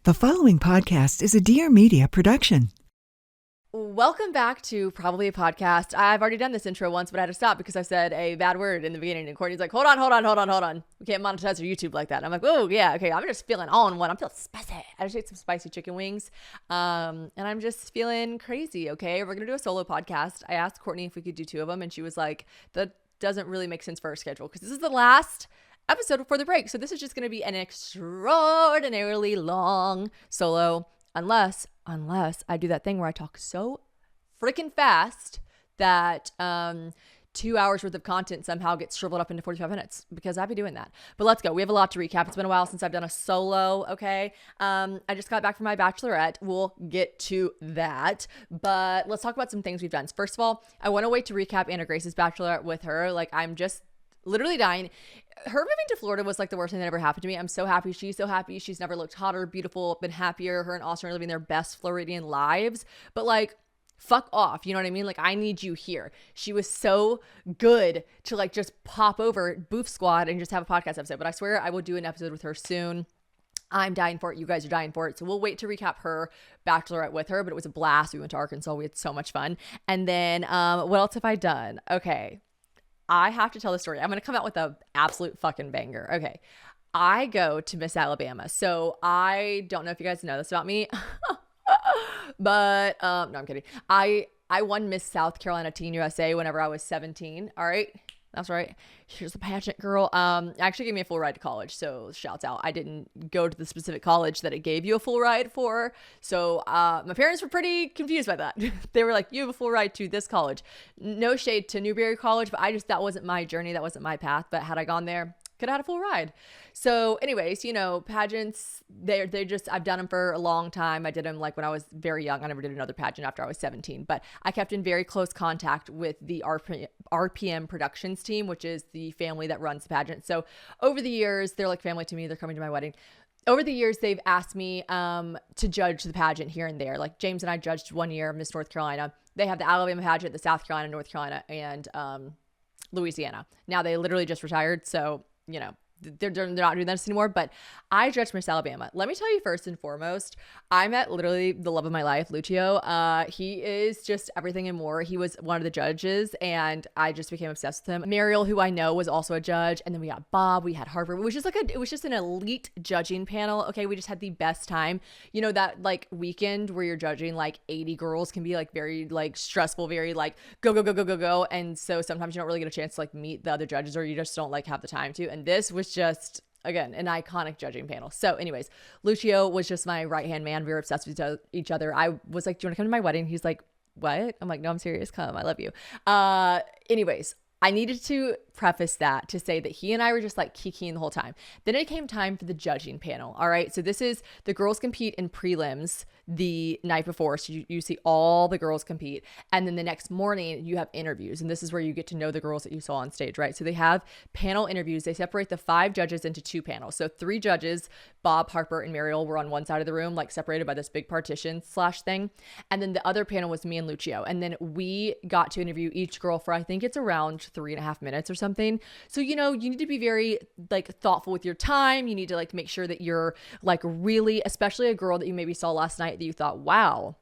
The following podcast is a Dear Media production. Welcome back to Probably a Podcast. I've already done this intro once, but I had to stop because I said a bad word in the beginning. And Courtney's like, hold on. We can't monetize your YouTube like that. And I'm like, oh, yeah, okay. I'm just feeling on one. I'm feeling spicy. I just ate some spicy chicken wings. And I'm just feeling crazy, okay? We're going to do a solo podcast. I asked Courtney if we could do two of them. And she was like, that doesn't really make sense for our schedule because this is the last episode before the break. So this is just going to be an extraordinarily long solo unless I do that thing where I talk so freaking fast that 2 hours worth of content somehow gets shriveled up into 45 minutes because I'd be doing that. But let's go. We have a lot to recap. It's been a while since I've done a solo, okay? I just got back from my Bachelorette. We'll get to that. But let's talk about some things we've done. First of all, I want to wait to recap Anna Grace's Bachelorette with her. Like, I'm just literally dying. Her moving to Florida was like the worst thing that ever happened to me. I'm so happy. She's so happy. She's never looked hotter, beautiful, been happier. Her and Austin are living their best Floridian lives. But like, fuck off. You know what I mean? Like, I need you here. She was so good to like just pop over Boof Squad and just have a podcast episode. But I swear I will do an episode with her soon. I'm dying for it. You guys are dying for it. So we'll wait to recap her Bachelorette with her. But it was a blast. We went to Arkansas. We had so much fun. And then what else have I done? Okay. I have to tell the story. I'm going to come out with an absolute fucking banger. Okay. I go to Miss Alabama. So I don't know if you guys know this about me, but no, I'm kidding. I won Miss South Carolina Teen USA whenever I was 17. All right. That's right. Here's the pageant girl. Actually gave me a full ride to college. So shouts out. I didn't go to the specific college that it gave you a full ride for. So my parents were pretty confused by that. They were like, you have a full ride to this college. No shade to Newberry College, but that wasn't my journey. That wasn't my path. But had I gone there, could have had a full ride. So anyways, you know, pageants, they just, I've done them for a long time. I did them like when I was very young. I never did another pageant after I was 17, but I kept in very close contact with the RPM Productions team, which is the family that runs the pageant. So over the years, they're like family to me. They're coming to my wedding. Over the years, they've asked me to judge the pageant here and there. Like James and I judged one year Miss North Carolina. They have the Alabama pageant, the South Carolina, North Carolina, and Louisiana. Now they literally just retired. So, you know, they're not doing this anymore, but I judged Miss Alabama. Let me tell you first and foremost, I met literally the love of my life, Lucio. He is just everything and more. He was one of the judges and I just became obsessed with him. Mariel, who I know, was also a judge. And then we got Bob, we had Harper. It was just an elite judging panel. Okay. We just had the best time. You know, that like weekend where you're judging like 80 girls can be like very like stressful, very like go. And so sometimes you don't really get a chance to like meet the other judges or you just don't like have the time to. And this was just, again, an iconic judging panel. So anyways, Lucio was just my right-hand man. We were obsessed with each other. I was like, do you want to come to my wedding? He's like, what? I'm like, no, I'm serious. Come. I love you. Anyways, I needed to preface that to say that he and I were just like kikiing the whole time. Then it came time for the judging panel. All right. So this is, the girls compete in prelims the night before. So you see all the girls compete. And then the next morning you have interviews. And this is where you get to know the girls that you saw on stage, right? So they have panel interviews. They separate the 5 judges into 2 panels. So 3 judges, Bob, Harper, and Mariel, were on one side of the room, like separated by this big partition / thing. And then the other panel was me and Lucio. And then we got to interview each girl for, I think it's around 3.5 minutes or something. So, you know, you need to be very like thoughtful with your time. You need to like make sure that you're like really, especially a girl that you maybe saw last night that you thought, wow,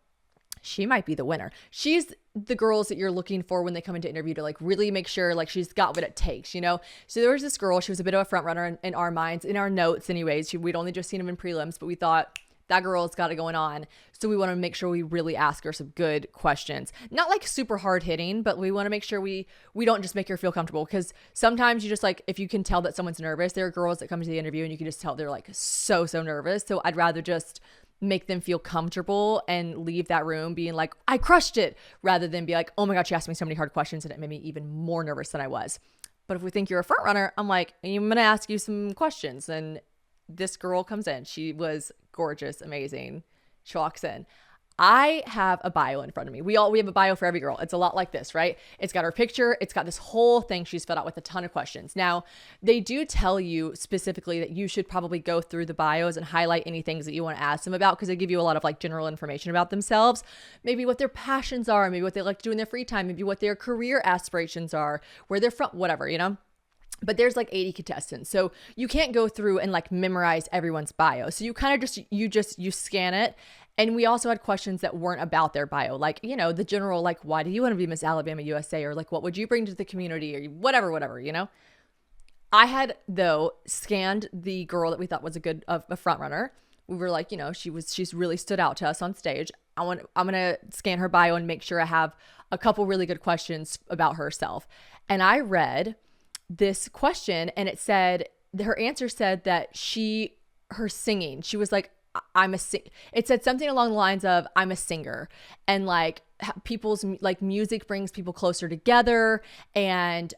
she might be the winner. She's the girls that you're looking for when they come into interview to like really make sure like she's got what it takes, you know? So there was this girl, she was a bit of a front runner in our minds, in our notes anyways. We'd only just seen him in prelims, but we thought, that girl's got it going on. So we want to make sure we really ask her some good questions. Not like super hard hitting, but we want to make sure we don't just make her feel comfortable. Because sometimes you just like, if you can tell that someone's nervous, there are girls that come to the interview and you can just tell they're like so nervous. So I'd rather just make them feel comfortable and leave that room being like, I crushed it, rather than be like, oh my God, she asked me so many hard questions and it made me even more nervous than I was. But if we think you're a front runner, I'm like, I'm going to ask you some questions. And this girl comes in. She was gorgeous, amazing. She walks in. I have a bio in front of me. We have a bio for every girl. It's a lot like this, right? It's got her picture. It's got this whole thing she's filled out with a ton of questions. Now, they do tell you specifically that you should probably go through the bios and highlight any things that you want to ask them about, because they give you a lot of like general information about themselves, maybe what their passions are, maybe what they like to do in their free time, maybe what their career aspirations are, where they're from, whatever, you know? but there's like 80 contestants. So you can't go through and like memorize everyone's bio. So you kind of you scan it. And we also had questions that weren't about their bio. Like, you know, the general, like, why do you want to be Miss Alabama USA? Or like, what would you bring to the community? Or whatever, you know? I had, though, scanned the girl that we thought was a front runner. We were like, you know, she's really stood out to us on stage. I'm going to scan her bio and make sure I have a couple really good questions about herself. And I read this question, and it said, her answer said that her singing, she was like, it said something along the lines of, I'm a singer, and like people's like music brings people closer together. And,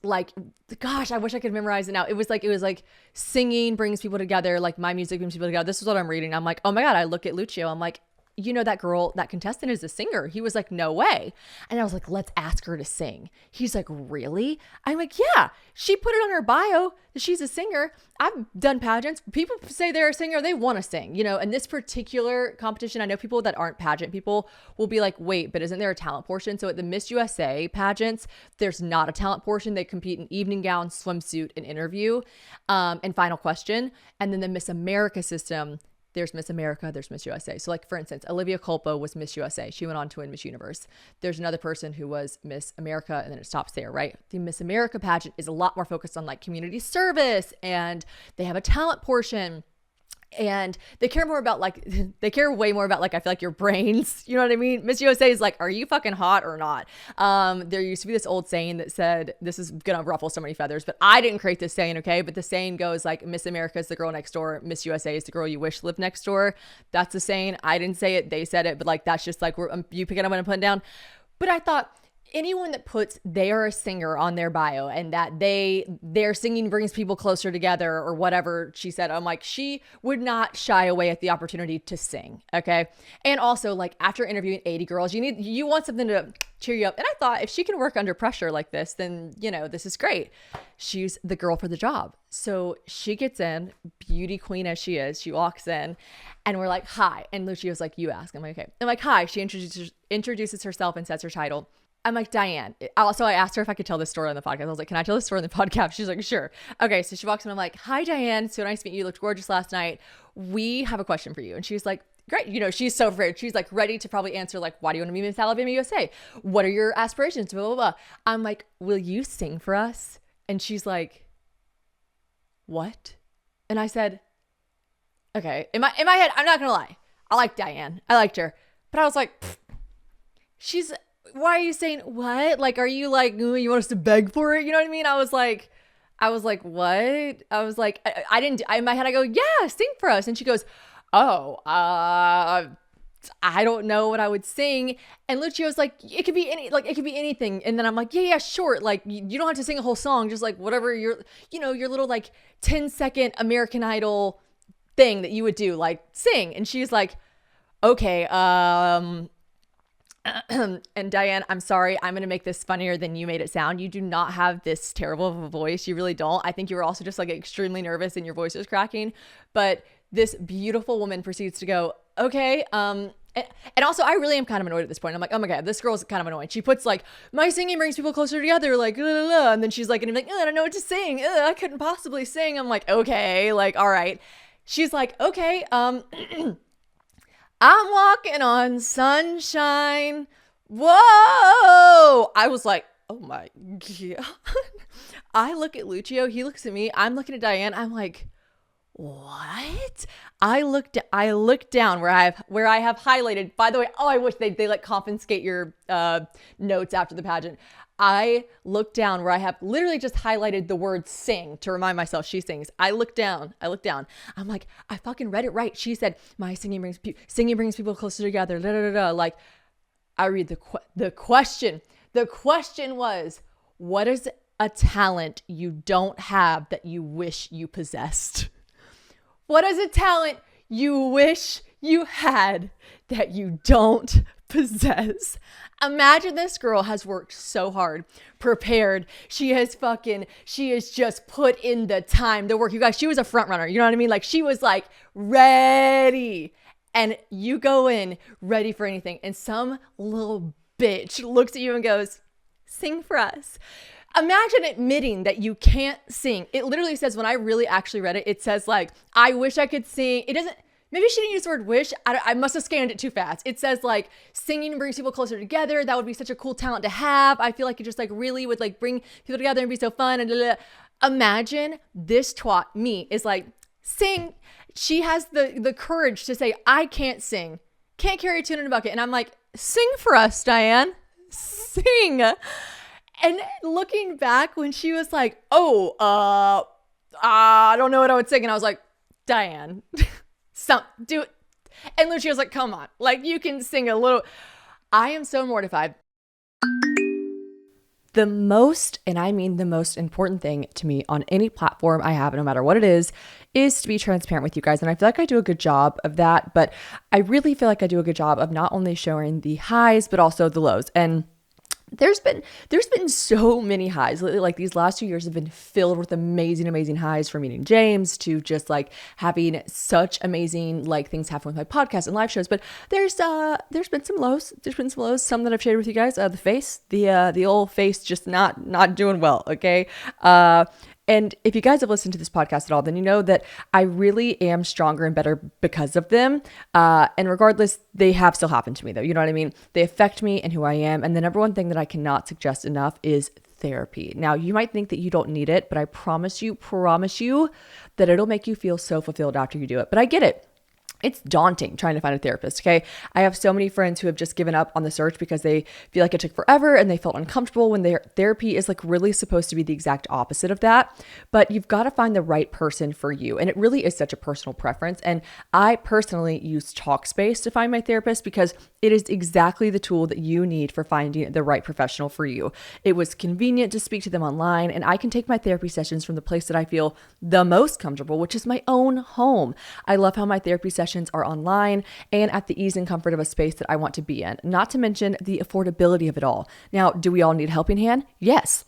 like, gosh, I wish I could memorize it now. It was like singing brings people together. Like my music brings people together. This is what I'm reading. I'm like, oh my God, I look at Lucio. I'm like, you know, that girl, that contestant is a singer. He was like, no way. And I was like, let's ask her to sing. He's like, really? I'm like, yeah, she put it on her bio that she's a singer. I've done pageants. People say they're a singer. They want to sing, you know, and this particular competition, I know people that aren't pageant people will be like, wait, but isn't there a talent portion? So at the Miss USA pageants, there's not a talent portion. They compete in evening gown, swimsuit, and interview, and final question. And then the Miss America system, there's Miss America, there's Miss USA. So like, for instance, Olivia Culpo was Miss USA. She went on to win Miss Universe. There's another person who was Miss America, and then it stops there, right? The Miss America pageant is a lot more focused on like community service, and they have a talent portion. And they care more about like, they care way more about like, I feel like your brains, you know what I mean? Miss USA is like, are you fucking hot or not? There used to be this old saying that said, this is gonna ruffle so many feathers, but I didn't create this saying, okay? But the saying goes like, Miss America is the girl next door, Miss USA is the girl you wish lived next door. That's the saying. I didn't say it, they said it, but like, that's just like, you pick it up and put it down. But I thought, anyone that puts they are a singer on their bio and that their singing brings people closer together or whatever she said, I'm like, she would not shy away at the opportunity to sing. Okay. And also like after interviewing 80 girls, you want something to cheer you up. And I thought if she can work under pressure like this, then, you know, this is great. She's the girl for the job. So she gets in, beauty queen as she is, she walks in and we're like, hi. And Lucio's like, you ask. I'm like, okay. I'm like, hi. She introduces herself and says her title. I'm like, Diane. Also, I asked her if I could tell this story on the podcast. I was like, can I tell this story on the podcast? She's like, sure. Okay, so she walks in. I'm like, hi, Diane. So nice to meet you. You looked gorgeous last night. We have a question for you. And she's like, great. You know, she's so afraid. She's like ready to probably answer like, why do you want to be Miss Alabama USA? What are your aspirations? Blah, blah, blah. I'm like, will you sing for us? And she's like, what? And I said, okay. In my head, I'm not going to lie. I like Diane. I liked her. But I was like, why are you saying what? Like, are you like, you want us to beg for it? You know what I mean? I was like, what? I was like, I didn't, in my head, I go, yeah, sing for us. And she goes, oh, I don't know what I would sing. And Lucio's like, it could be anything. And then I'm like, yeah, sure. Like, you don't have to sing a whole song. Just like whatever your little like 10-second American Idol thing that you would do, like sing. And she's like, okay, and Diane, I'm sorry, I'm going to make this funnier than you made it sound. You do not have this terrible of a voice. You really don't. I think you were also just like extremely nervous and your voice was cracking. But this beautiful woman proceeds to go, okay. And also I really am kind of annoyed at this point. I'm like, oh my God, this girl's kind of annoying. She puts like, my singing brings people closer together. Like, blah, blah, blah. And then she's like, and I'm like, I don't know what to sing. I couldn't possibly sing. I'm like, okay, like, all right. She's like, okay, I'm walking on sunshine. Whoa. I was like, oh my God. I look at Lucio. He looks at me. I'm looking at Diane. I'm like, what? I look down where I have highlighted, by the way, I wish they like confiscate your notes after the pageant. I look down where I have literally just highlighted the word sing to remind myself she sings. I look down. I'm like, I fucking read it right. She said, my singing brings people closer together. Da, da, da, da. Like, I read the question. The question was, what is a talent you don't have that you wish you possessed? What is a talent you wish you had that you don't possess? Imagine this girl has worked so hard, prepared. She has just put in the time, the work. You guys, she was a front runner. You know what I mean? Like she was like ready. And you go in ready for anything. And some little bitch looks at you and goes, sing for us. Imagine admitting that you can't sing. It literally says, when I really actually read it, it says like, I wish I could sing. It doesn't, maybe she didn't use the word wish. I must have scanned it too fast. It says like, singing brings people closer together. That would be such a cool talent to have. I feel like it just like really would like bring people together and be so fun. And blah, blah, blah. Imagine this twat, me, is like, sing. She has the courage to say, I can't sing. Can't carry a tune in a bucket. And I'm like, sing for us, Diane. Sing. And looking back when she was like, I don't know what I would sing. And I was like, Diane, do it. And Lucia was like, come on, like you can sing a little. I am so mortified. The most, and I mean the most important thing to me on any platform I have, no matter what it is to be transparent with you guys. And I feel like I do a good job of that, but I really feel like I do a good job of not only showing the highs, but also the lows. And there's been so many highs. Like these last 2 years have been filled with amazing highs, from meeting James to just like having such amazing like things happen with my podcast and live shows. But there's been some lows. There's been some lows, some that I've shared with you guys. The old face just not doing well. Okay. And if you guys have listened to this podcast at all, then you know that I really am stronger and better because of them. And regardless, they have still happened to me though. You know what I mean? They affect me and who I am. And the number one thing that I cannot suggest enough is therapy. Now, you might think that you don't need it, but I promise you that it'll make you feel so fulfilled after you do it. But I get it. It's daunting trying to find a therapist, okay? I have so many friends who have just given up on the search because they feel like it took forever and they felt uncomfortable when their therapy is like really supposed to be the exact opposite of that. But you've got to find the right person for you. And it really is such a personal preference. And I personally use Talkspace to find my therapist because it is exactly the tool that you need for finding the right professional for you. It was convenient to speak to them online, and I can take my therapy sessions from the place that I feel the most comfortable, which is my own home. I love how my therapy sessions are online and at the ease and comfort of a space that I want to be in, not to mention the affordability of it all. Now, do we all need a helping hand? Yes.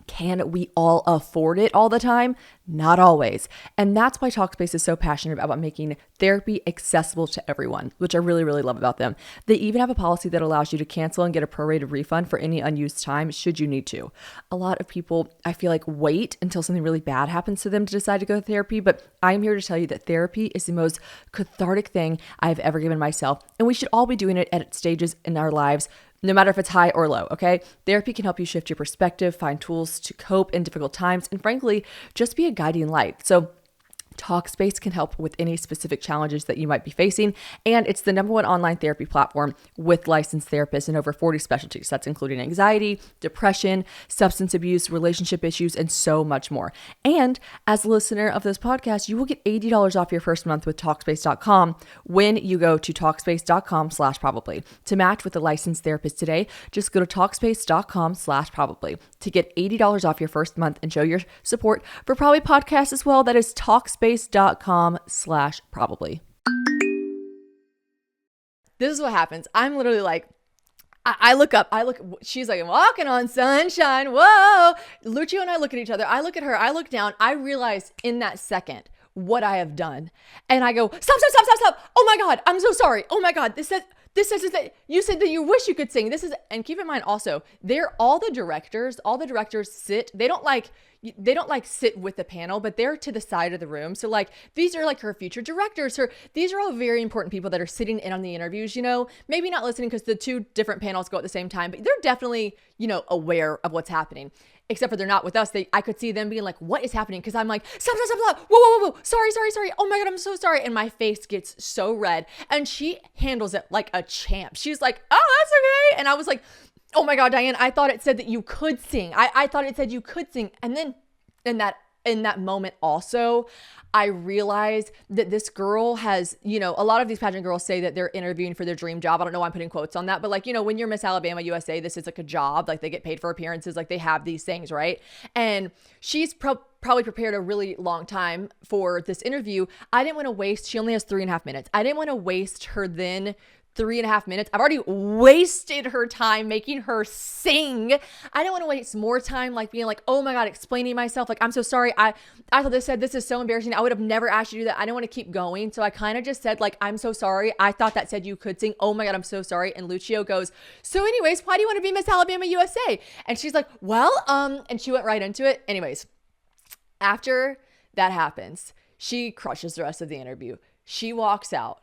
Can we all afford it all the time? Not always. And that's why Talkspace is so passionate about making therapy accessible to everyone, which I really love about them. They even have a policy that allows you to cancel and get a prorated refund for any unused time should you need to. A lot of people, I feel like, wait until something really bad happens to them to decide to go to therapy, but I'm here to tell you that therapy is the most cathartic thing I've ever given myself, and we should all be doing it at stages in our lives, no matter if it's high or low, okay? Therapy can help you shift your perspective, find tools to cope in difficult times, and frankly, just be a guiding light. So Talkspace can help with any specific challenges that you might be facing, and it's the #1 online therapy platform with licensed therapists in over 40 specialties. That's including anxiety, depression, substance abuse, relationship issues, and so much more. And as a listener of this podcast, you will get $80 off your first month with Talkspace.com when you go to Talkspace.com/probably. To match with a licensed therapist today, just go to Talkspace.com/probably to get $80 off your first month and show your support for Probably Podcast as well. That is Talkspace.com/probably. This is what happens. I'm literally like, I look up, she's like, walking on sunshine. Whoa. Lucio and I look at each other. I look at her. I look down. I realize in that second what I have done. And I go, stop. Oh my God. I'm so sorry. Oh my God. This says that you said that you wish you could sing. And keep in mind also, all the directors sit, they don't sit with the panel, but they're to the side of the room. So like, these are like her future directors. These are all very important people that are sitting in on the interviews, maybe not listening because the two different panels go at the same time, but they're definitely, aware of what's happening. Except for they're not with us. I could see them being like, what is happening? Because I'm like, stop. Whoa. Sorry. Oh my God, I'm so sorry. And my face gets so red. And she handles it like a champ. She's like, oh, that's okay. And I was like, oh my God, Diane, I thought it said that you could sing. I thought it said you could sing. And then in that moment also, I realized that this girl has, a lot of these pageant girls say that they're interviewing for their dream job. I don't know why I'm putting quotes on that, but like, when you're Miss Alabama USA, this is like a job, like they get paid for appearances, like they have these things, right? And she's probably prepared a really long time for this interview. I didn't want to waste, she only has 3.5 minutes. I didn't want to waste her then 3.5 minutes. I've already wasted her time making her sing. I don't want to waste more time like being like, oh my God, explaining myself. Like, I'm so sorry. I thought this is so embarrassing. I would have never asked you to do that. I don't want to keep going. So I kind of just said like, I'm so sorry. I thought that said you could sing. Oh my God, I'm so sorry. And Lucio goes, so anyways, why do you want to be Miss Alabama USA? And she's like, well, and she went right into it. Anyways, after that happens, she crushes the rest of the interview. She walks out.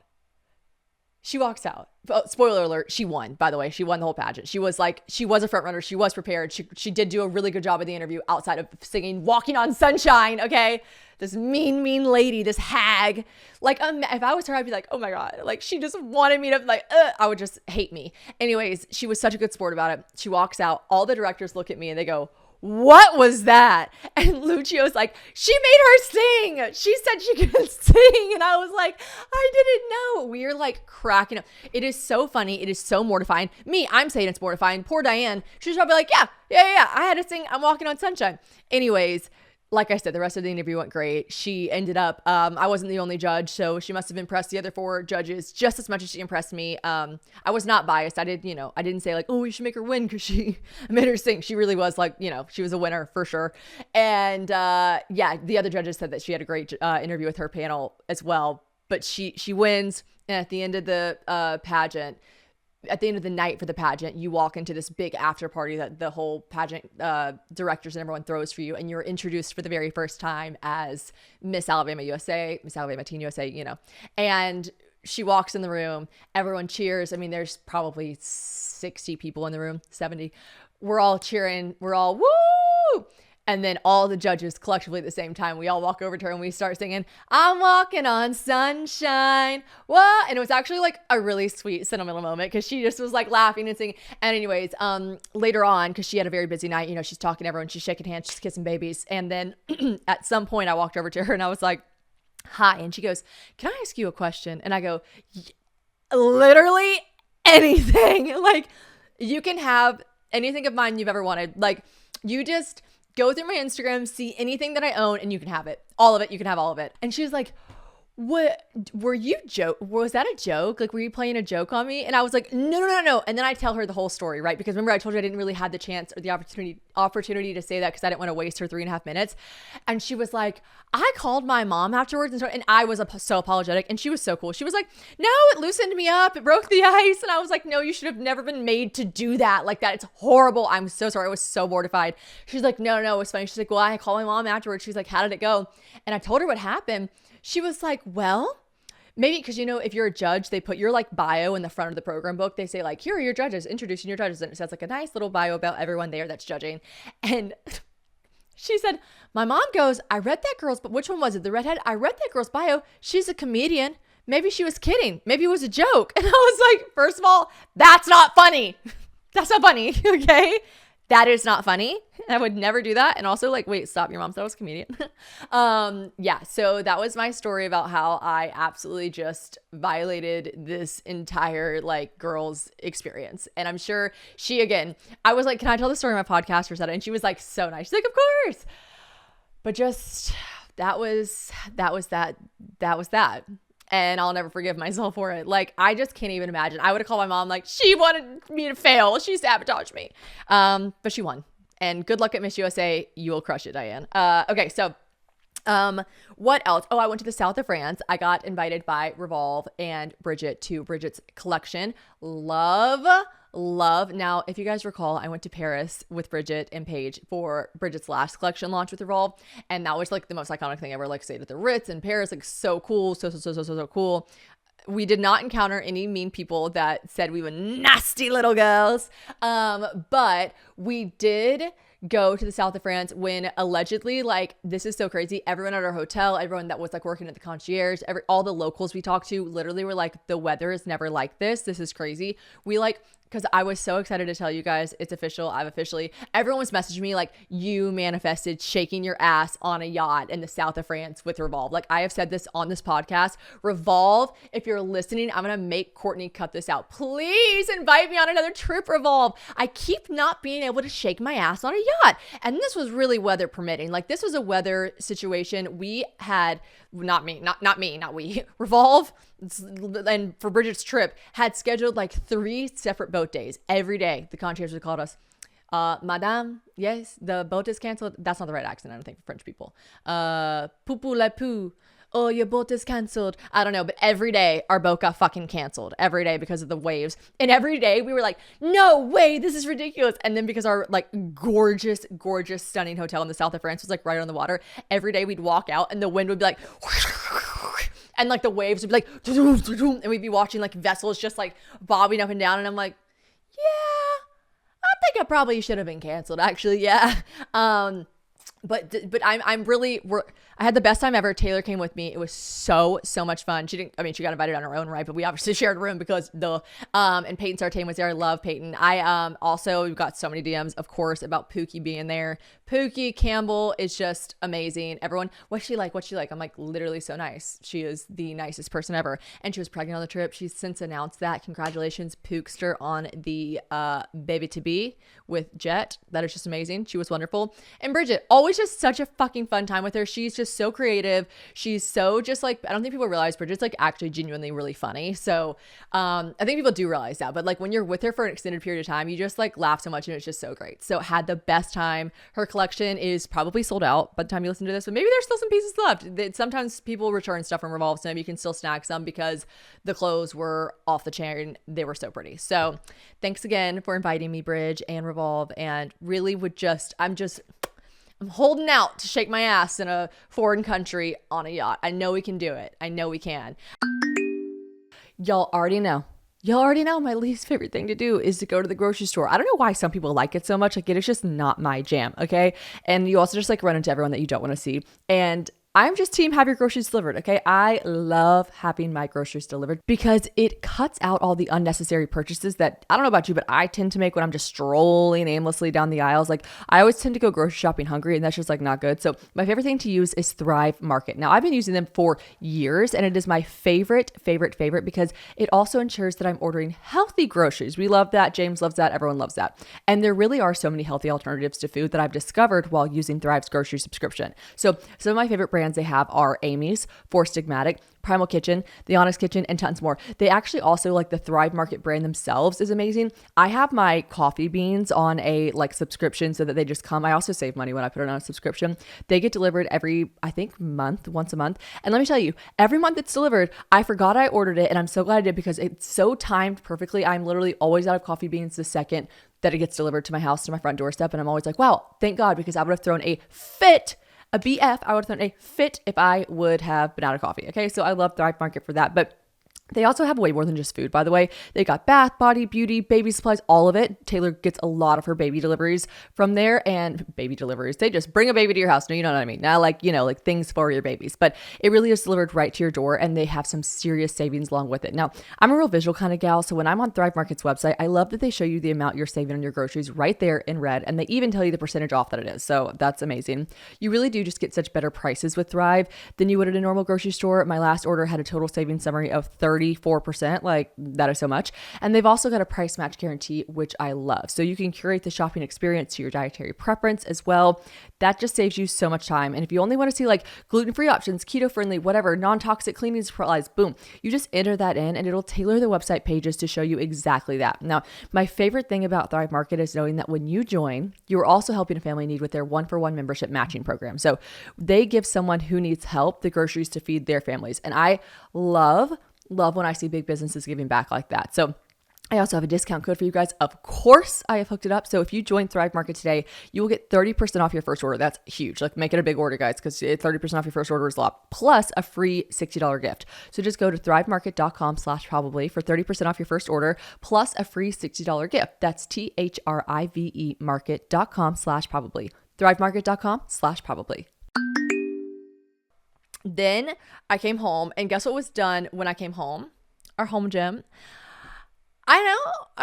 Oh, spoiler alert, she won, by the way. She won the whole pageant. She was a front runner. She was prepared. She did do a really good job of the interview outside of singing Walking on Sunshine, okay? This mean lady, this hag. Like, if I was her, I'd be like, oh my God. Like, she just wanted me to, like, I would just hate me. Anyways, she was such a good sport about it. She walks out. All the directors look at me and they go, what was that? And Lucio's like, she made her sing. She said she could sing. And I was like, I didn't know. We are like cracking up. It is so funny. It is so mortifying. I'm saying it's mortifying. Poor Diane. She's probably like, yeah. I had to sing I'm Walking on Sunshine. Anyways, like I said, the rest of the interview went great. She ended up, I wasn't the only judge, so she must have impressed the other 4 judges just as much as she impressed me. I was not biased. I didn't say like, oh, we should make her win because I made her sing. She really was like, she was a winner for sure. And the other judges said that she had a great interview with her panel as well. But she wins, and at the end of the pageant, at the end of the night for the pageant, you walk into this big after party that the whole pageant directors and everyone throws for you. And you're introduced for the very first time as Miss Alabama USA, Miss Alabama Teen USA, and she walks in the room, everyone cheers. I mean, there's probably 60 people in the room, 70. We're all cheering. We're all woo. And then all the judges collectively at the same time, we all walk over to her and we start singing, I'm walking on sunshine. What? And it was actually like a really sweet sentimental moment because she just was like laughing and singing. And anyways, later on, because she had a very busy night, she's talking to everyone, she's shaking hands, she's kissing babies. And then at some point I walked over to her and I was like, hi. And she goes, can I ask you a question? And I go, literally anything. Like, you can have anything of mine you've ever wanted. Like, you just go through my Instagram, see anything that I own, and you can have it. All of it. You can have all of it. And she was like, what, was that a joke? Like, were you playing a joke on me? And I was like, no. And then I tell her the whole story, right? Because remember I told you I didn't really have the chance or the opportunity to say that because I didn't want to waste her 3.5 minutes. And she was like, I called my mom afterwards and I was so apologetic. And she was so cool. She was like, no, it loosened me up. It broke the ice. And I was like, no, you should have never been made to do that like that. It's horrible. I'm so sorry. I was so mortified. She's like, no, it was funny. She's like, well, I called my mom afterwards. She's like, how did it go? And I told her what happened. She was like, well, maybe because, if you're a judge, they put your like bio in the front of the program book. They say like, here are your judges, introducing your judges. And it says like a nice little bio about everyone there that's judging. And she said, my mom goes, I read that girl's, but which one was it? The redhead? I read that girl's bio. She's a comedian. Maybe she was kidding. Maybe it was a joke. And I was like, first of all, that's not funny. That's not funny. Okay. That is not funny. I would never do that. And also like, wait, stop. Your mom said I was a comedian. So that was my story about how I absolutely just violated this entire like girl's experience. And I'm sure I was like, can I tell the story on my podcast or something? And she was like, so nice. She's like, of course. But just, that was that. And I'll never forgive myself for it. Like, I just can't even imagine. I would have called my mom like, she wanted me to fail. She sabotaged me. But she won. And good luck at Miss USA. You will crush it, Diane. Okay, so what else? Oh, I went to the south of France. I got invited by Revolve and Bridget to Bridget's collection. Love. Now, if you guys recall, I went to Paris with Bridget and Paige for Bridget's last collection launch with Revolve. And that was like the most iconic thing ever. Like, stayed at the Ritz in Paris. Like, so cool. So cool. We did not encounter any mean people that said we were nasty little girls. But we did go to the south of France when allegedly, like, this is so crazy. Everyone at our hotel, everyone that was like working at the concierge, all the locals we talked to literally were like, the weather is never like this. This is crazy. Because I was so excited to tell you guys, it's official. Everyone was messaging me like, you manifested shaking your ass on a yacht in the south of France with Revolve. Like, I have said this on this podcast. Revolve, if you're listening, I'm going to make Courtney cut this out. Please invite me on another trip, Revolve. I keep not being able to shake my ass on a yacht. And this was really weather permitting. Like, this was a weather situation. We had, not we, Revolve, and for Bridget's trip, had scheduled like 3 separate boat days. Every day, the concierge would call us, Madame, yes, the boat is canceled. That's not the right accent, I don't think, for French people. Poupou la pou. Oh, your boat is canceled. I don't know, but every day our boat got fucking canceled. Every day because of the waves. And every day we were like, no way, this is ridiculous. And then because our like gorgeous, gorgeous, stunning hotel in the south of France was like right on the water, every day we'd walk out and the wind would be like, and like the waves would be like, and we'd be watching like vessels just like bobbing up and down. And I'm like, yeah, I think I probably should have been canceled, actually. Yeah. But I'm really, I had the best time ever. Taylor came with me. It was so much fun. She got invited on her own, right? But we obviously shared a room because and Peyton Sartain was there. I love Peyton. I also got so many DMs, of course, about Pookie being there. Pookie Campbell is just amazing. Everyone, what's she like? I'm like, literally so nice. She is the nicest person ever. And she was pregnant on the trip. She's since announced that. Congratulations, Pookster, on the baby to be with Jet. That is just amazing. She was wonderful. And Bridget, always just such a fucking fun time with her. She's just so creative. She's so just like, I don't think people realize Bridget's like actually genuinely really funny. So I think people do realize that, but like when you're with her for an extended period of time, you just like laugh so much and it's just so great. So had the best time. Her collection is probably sold out by the time you listen to this, but maybe there's still some pieces left. Sometimes people return stuff from Revolve, so maybe you can still snag some because the clothes were off the chain. They were so pretty. So thanks again for inviting me, Bridge and Revolve, and really I'm holding out to shake my ass in a foreign country on a yacht. I know we can do it. I know we can. Y'all already know my least favorite thing to do is to go to the grocery store. I don't know why some people like it so much. Like, it is just not my jam, okay? And you also just like run into everyone that you don't want to see. And I'm just team have your groceries delivered, okay? I love having my groceries delivered because it cuts out all the unnecessary purchases that, I don't know about you, but I tend to make when I'm just strolling aimlessly down the aisles. Like, I always tend to go grocery shopping hungry, and that's just like not good. So my favorite thing to use is Thrive Market. Now, I've been using them for years, and it is my favorite because it also ensures that I'm ordering healthy groceries. We love that. James loves that. Everyone loves that. And there really are so many healthy alternatives to food that I've discovered while using Thrive's grocery subscription. So some of my favorite brands they have are Amy's, Four Stigmatic, Primal Kitchen, The Honest Kitchen, and tons more. They actually also, like, the Thrive Market brand themselves is amazing. I have my coffee beans on a like subscription so that they just come. I also save money when I put it on a subscription. They get delivered every, I think, once a month. And let me tell you, every month it's delivered. I forgot I ordered it, and I'm so glad I did because it's so timed perfectly. I'm literally always out of coffee beans the second that it gets delivered to my house, to my front doorstep. And I'm always like, wow, thank God, because I would have thrown a BF, I would have thrown a fit if I would have been out of coffee. Okay, so I love Thrive Market for that. But they also have way more than just food, by the way. They got bath, body, beauty, baby supplies, all of it. Taylor gets a lot of her baby deliveries from there, and baby deliveries, they just bring a baby to your house. No, you know what I mean? Not like, like things for your babies, but it really is delivered right to your door, and they have some serious savings along with it. Now, I'm a real visual kind of gal, so when I'm on Thrive Market's website, I love that they show you the amount you're saving on your groceries right there in red, and they even tell you the percentage off that it is. So that's amazing. You really do just get such better prices with Thrive than you would at a normal grocery store. My last order had a total savings summary of 34%. Like, that is so much. And they've also got a price match guarantee, which I love. So you can curate the shopping experience to your dietary preference as well. That just saves you so much time. And if you only want to see like gluten-free options, keto-friendly, whatever, non-toxic cleaning supplies, boom, you just enter that in and it'll tailor the website pages to show you exactly that. Now, my favorite thing about Thrive Market is knowing that when you join, you're also helping a family in need with their 1-for-1 membership matching program. So they give someone who needs help the groceries to feed their families. And I love when I see big businesses giving back like that. So I also have a discount code for you guys. Of course, I have hooked it up. So if you join Thrive Market today, you will get 30% off your first order. That's huge. Like, make it a big order, guys, because 30% off your first order is a lot, plus a free $60 gift. So just go to thrivemarket.com/probably for 30% off your first order, plus a free $60 gift. That's THRIVE market.com/probably. thrivemarket.com/probably. Then I came home, and guess what was done when I came home? Our home gym. I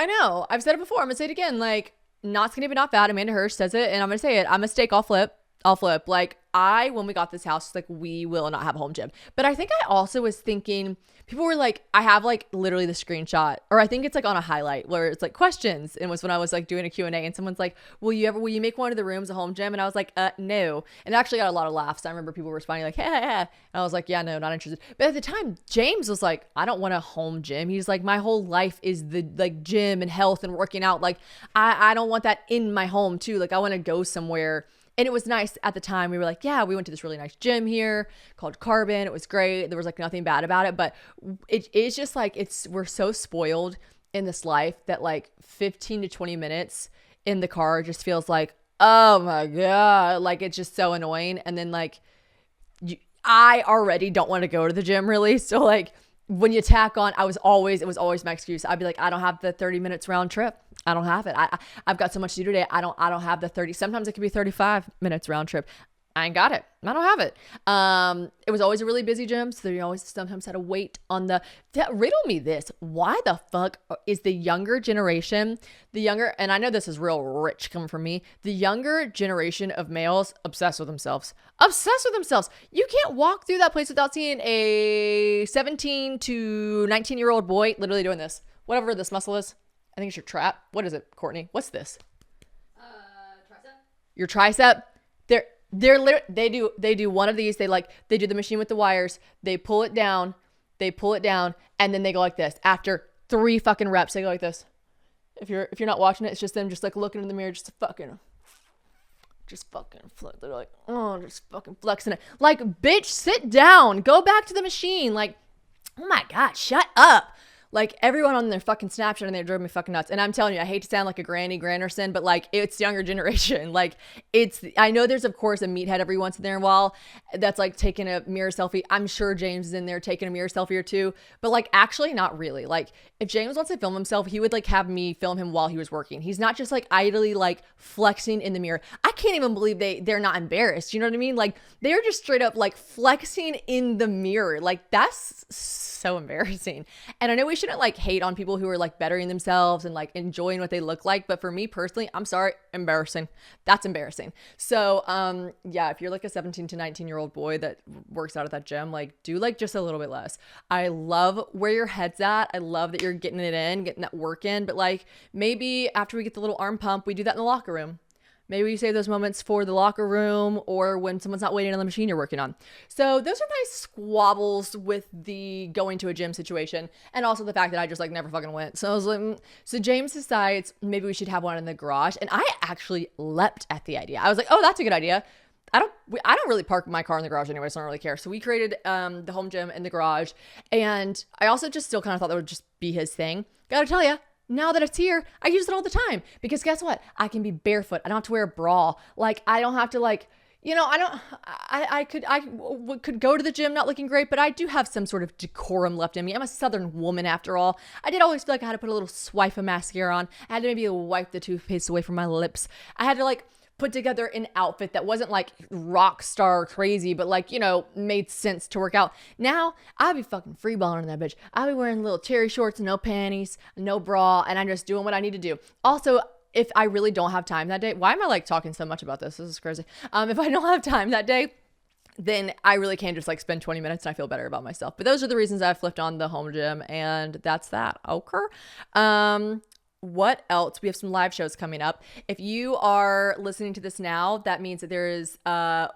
know. I've said it before. I'm going to say it again. Like, not skinny but not fat. Amanda Hirsch says it, and I'm going to say it. I'm a steak, I'll flip. I'll flip. Like when we got this house, like we will not have a home gym. But I think I also was thinking, people were like, I have like literally the screenshot, or I think it's like on a highlight where it's like questions. And it was when I was like doing a Q&A, and someone's like, will you make one of the rooms a home gym? And I was like, no. And it actually got a lot of laughs. I remember people responding like, hey. And I was like, yeah, no, not interested. But at the time, James was like, I don't want a home gym. He's like, my whole life is the like gym and health and working out. Like I don't want that in my home too. Like I want to go somewhere. And it was nice at the time. We were like, yeah, we went to this really nice gym here called Carbon. It was great. There was like nothing bad about it. But it's just like, we're so spoiled in this life that like 15 to 20 minutes in the car just feels like, oh my God, like it's just so annoying. And then like, I already don't want to go to the gym really. So like when you tack on, it was always my excuse. I'd be like, I don't have the 30 minutes round trip. I don't have it. I've got so much to do today. I don't have the 30. Sometimes it could be 35 minutes round trip. I ain't got it. I don't have it. It was always a really busy gym. So you always sometimes had to wait on riddle me this. Why the fuck is the younger generation, and I know this is real rich coming from me, the younger generation of males obsessed with themselves. You can't walk through that place without seeing a 17 to 19-year-old boy literally doing this. Whatever this muscle is. I think it's your trap. What is it, Courtney? What's this? Tricep. Your tricep. They're literally, they do one of these. They do the machine with the wires. They pull it down, and then they go like this. After 3 fucking reps, they go like this. If you're not watching it, it's just them just like looking in the mirror, just fucking flex. They're like, oh, just fucking flexing it. Like, bitch, sit down. Go back to the machine. Like, oh my God, shut up. Like everyone on their fucking Snapchat and they drove me fucking nuts. And I'm telling you, I hate to sound like a Granny Granderson, but like it's younger generation. Like I know there's of course a meathead every once in a while that's like taking a mirror selfie. I'm sure James is in there taking a mirror selfie or two, but like actually not really. Like if James wants to film himself, he would like have me film him while he was working. He's not just like idly like flexing in the mirror. I can't even believe they're not embarrassed. You know what I mean? Like they're just straight up like flexing in the mirror. Like that's so embarrassing. And I know we shouldn't like hate on people who are like bettering themselves and like enjoying what they look like, but for me personally, I'm sorry, embarrassing. That's embarrassing. So yeah, if you're like a 17 to 19-year-old boy that works out at that gym, like do like just a little bit less. I love where your head's at. I love that you're getting it in, getting that work in, but like maybe after we get the little arm pump, we do that in the locker room. Maybe you save those moments for the locker room or when someone's not waiting on the machine you're working on. So those are my squabbles with the going to a gym situation, and also the fact that I just like never fucking went. So I was like, so James decides maybe we should have one in the garage, and I actually leapt at the idea. I was like, oh, that's a good idea. I don't really park my car in the garage anyway, so I don't really care. So we created the home gym in the garage, and I also just still kind of thought that would just be his thing. Gotta tell you, now that it's here, I use it all the time because guess what? I can be barefoot. I don't have to wear a bra. Like I don't have to like, you know, I could go to the gym not looking great, but I do have some sort of decorum left in me. I'm a Southern woman after all. I did always feel like I had to put a little swipe of mascara on. I had to maybe wipe the toothpaste away from my lips. I had to like put together an outfit that wasn't like rock star crazy, but like, you know, made sense to work out. Now I'll be fucking freeballing in that bitch. I'll be wearing little cherry shorts, no panties, no bra, and I'm just doing what I need to do. Also, if I really don't have time that day, why am I like talking so much about this? This is crazy. If I don't have time that day, then I really can just like spend 20 minutes and I feel better about myself. But those are the reasons I flipped on the home gym, and that's that. Okay. What else? We have some live shows coming up. If you are listening to this now, that means that there is a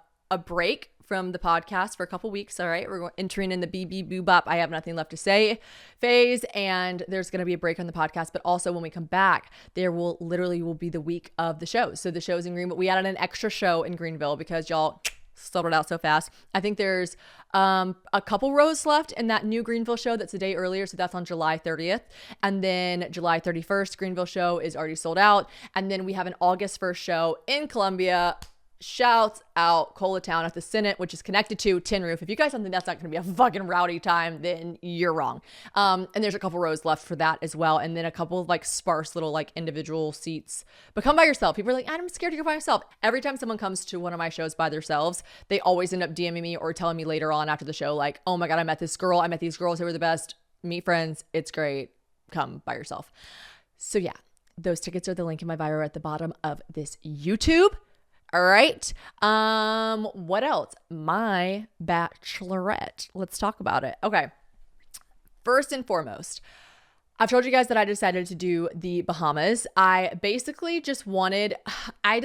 break from the podcast for a couple weeks. All right. We're entering in the BB Boo Bop I have nothing left to say phase, and there's going to be a break on the podcast. But also when we come back, there will be the week of the shows. So the shows in Greenville, we added an extra show in Greenville because y'all sold it out so fast. I think there's a couple rows left in that new Greenville show that's a day earlier. So that's on July 30th. And then July 31st, Greenville show is already sold out. And then we have an August 1st show in Columbia. Shouts out Colatown at the Senate, which is connected to Tin Roof. If you guys don't think that's not going to be a fucking rowdy time, then you're wrong. And there's a couple rows left for that as well. And then a couple of like sparse little like individual seats. But come by yourself. People are like, I'm scared to go by myself. Every time someone comes to one of my shows by themselves, they always end up DMing me or telling me later on after the show, like, oh my God, I met this girl. I met these girls who were the best. Meet friends. It's great. Come by yourself. So yeah, those tickets are the link in my bio at the bottom of this YouTube. All right. What else? My Bachelorette. Let's talk about it. Okay. First and foremost, I've told you guys that I decided to do the Bahamas. I basically just wanted, I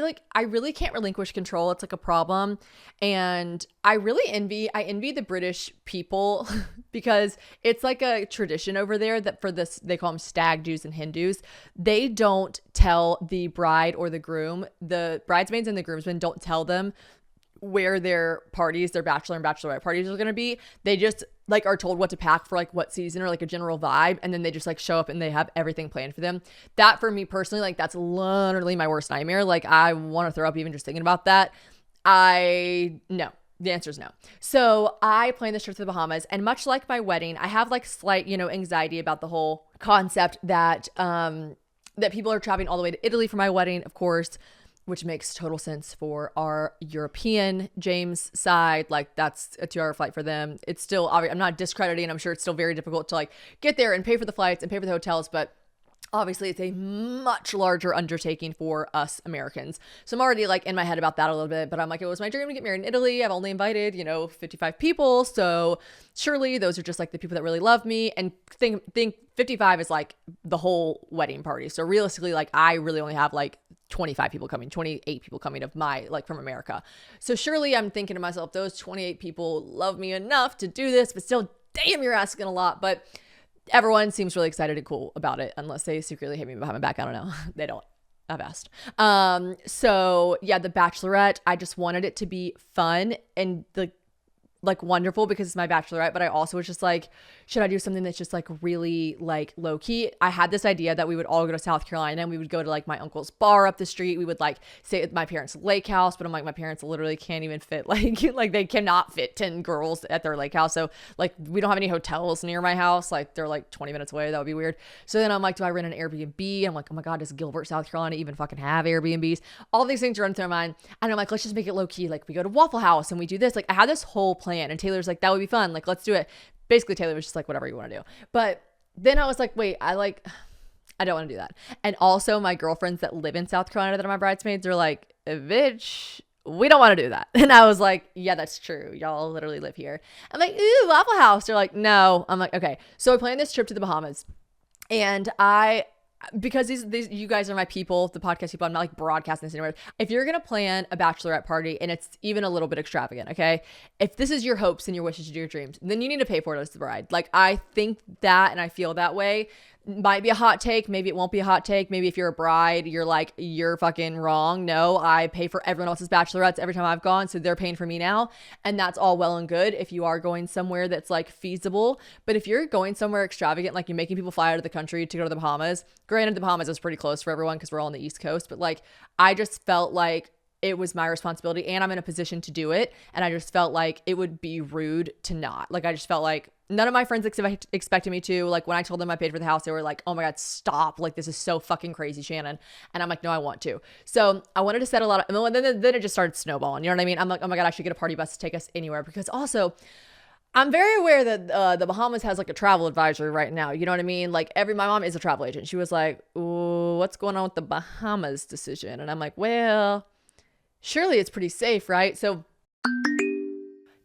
really can't relinquish control. It's like a problem. And I envy the British people because it's like a tradition over there that for this, they call them stag do's and Hindus. They don't tell the bride or the groom, the bridesmaids and the groomsmen don't tell them where their parties, their bachelor and bachelorette parties are going to be. They just like are told what to pack for like what season or like a general vibe. And then they just like show up and they have everything planned for them. That for me personally, like that's literally my worst nightmare. Like I want to throw up even just thinking about that. No. The answer is no. So I planned this trip to the Bahamas, and much like my wedding, I have like slight, anxiety about the whole concept that people are traveling all the way to Italy for my wedding, of course, which makes total sense for our European James side. Like that's a 2-hour flight for them. It's still, I'm not discrediting. I'm sure it's still very difficult to like get there and pay for the flights and pay for the hotels, but obviously it's a much larger undertaking for us Americans. So I'm already like in my head about that a little bit, but I'm like, it was my dream to get married in Italy. I've only invited, 55 people. So surely those are just like the people that really love me, and think 55 is like the whole wedding party. So realistically, like I really only have like 28 people coming of my, like from America. So surely I'm thinking to myself, those 28 people love me enough to do this, but still, damn, you're asking a lot. But everyone seems really excited and cool about it, unless they secretly hate me behind my back. I don't know. They don't. I've asked. So yeah, the Bachelorette, I just wanted it to be fun and like wonderful because it's my Bachelorette, but I also was just like, should I do something that's just like really like low key? I had this idea that we would all go to South Carolina and we would go to like my uncle's bar up the street. We would like stay at my parents' lake house, but I'm like, my parents literally can't even fit like they cannot fit 10 girls at their lake house. So like we don't have any hotels near my house. Like they're like 20 minutes away. That would be weird. So then I'm like, do I rent an Airbnb? I'm like, oh my God, does Gilbert, South Carolina even fucking have Airbnbs? All these things run through my mind. And I'm like, let's just make it low key. Like we go to Waffle House and we do this. Like I had this whole plan, and Taylor's like, that would be fun. Like, let's do it. Basically, Taylor was just like, whatever you want to do. But then I was like, wait, I don't want to do that. And also my girlfriends that live in South Carolina that are my bridesmaids are like, bitch, we don't want to do that. And I was like, yeah, that's true. Y'all literally live here. I'm like, ooh, Waffle House. They're like, no. I'm like, okay. So I planned this trip to the Bahamas, and because these you guys are my people, the podcast people, I'm not like broadcasting this anywhere. If you're going to plan a bachelorette party and it's even a little bit extravagant, okay? If this is your hopes and your wishes to do your dreams, then you need to pay for it as the bride. Like I think that, and I feel that way. Might be a hot take. Maybe it won't be a hot take. Maybe if you're a bride, you're like, you're fucking wrong. No, I pay for everyone else's bachelorettes every time I've gone. So they're paying for me now. And that's all well and good if you are going somewhere that's like feasible. But if you're going somewhere extravagant, like you're making people fly out of the country to go to the Bahamas, granted the Bahamas is pretty close for everyone because we're all on the East Coast. But like, I just felt like it was my responsibility and I'm in a position to do it. And I just felt like it would be rude to not. Like, I just felt like none of my friends expected me to. Like when I told them I paid for the house, they were like, oh my God, stop. Like this is so fucking crazy, Shannon. And I'm like, no, I want to. So I wanted to set a lot of, and then it just started snowballing. You know what I mean? I'm like, oh my God, I should get a party bus to take us anywhere. Because also I'm very aware that the Bahamas has like a travel advisory right now. You know what I mean? Like my mom is a travel agent. She was like, ooh, what's going on with the Bahamas decision? And I'm like, well, surely it's pretty safe, right? So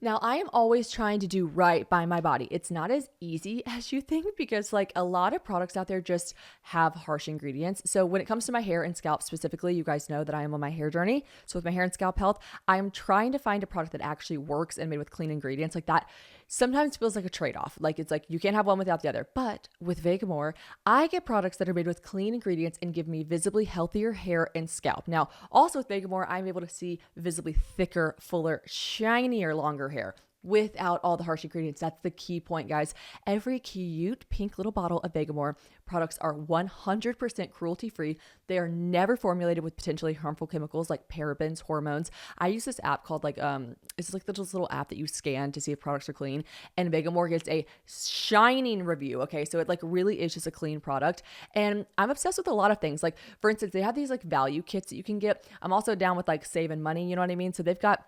now I am always trying to do right by my body. It's not as easy as you think because like a lot of products out there just have harsh ingredients. So when it comes to my hair and scalp specifically, you guys know that I am on my hair journey. So with my hair and scalp health, I'm trying to find a product that actually works and made with clean ingredients. Like that sometimes feels like a trade-off. Like it's like you can't have one without the other. But with Vegamore, I get products that are made with clean ingredients and give me visibly healthier hair and scalp. Now, also with Vegamore, I'm able to see visibly thicker, fuller, shinier, longer hair without all the harsh ingredients. That's the key point, guys. Every cute pink little bottle of Vegamore products are 100% cruelty-free. They are never formulated with potentially harmful chemicals like parabens, hormones. I use this app called it's like this little app that you scan to see if products are clean, and Vegamore gets a shining review. Okay, so it like really is just a clean product. And I'm obsessed with a lot of things. Like for instance, they have these like value kits that you can get. I'm also down with like saving money. You know what I mean? So they've got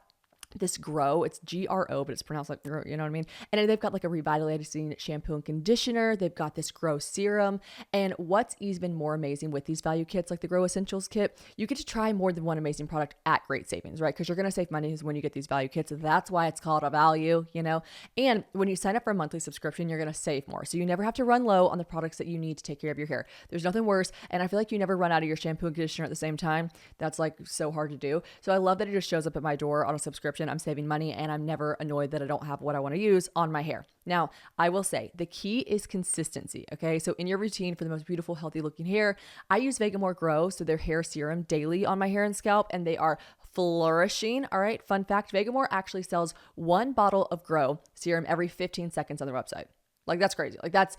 this Grow. It's Gro, but it's pronounced like Grow, you know what I mean? And then they've got like a revitalizing shampoo and conditioner. They've got this Grow serum. And what's even more amazing with these value kits, like the Grow Essentials kit, you get to try more than one amazing product at great savings, right? Because you're going to save money when you get these value kits. That's why it's called a value, you know? And when you sign up for a monthly subscription, you're going to save more. So you never have to run low on the products that you need to take care of your hair. There's nothing worse. And I feel like you never run out of your shampoo and conditioner at the same time. That's like so hard to do. So I love that it just shows up at my door on a subscription. I'm saving money and I'm never annoyed that I don't have what I want to use on my hair. Now, I will say the key is consistency. Okay. So in your routine for the most beautiful, healthy looking hair, I use Vegamore Grow. So their hair serum daily on my hair and scalp, and they are flourishing. All right. Fun fact, Vegamore actually sells one bottle of Grow serum every 15 seconds on their website. Like that's crazy. Like that's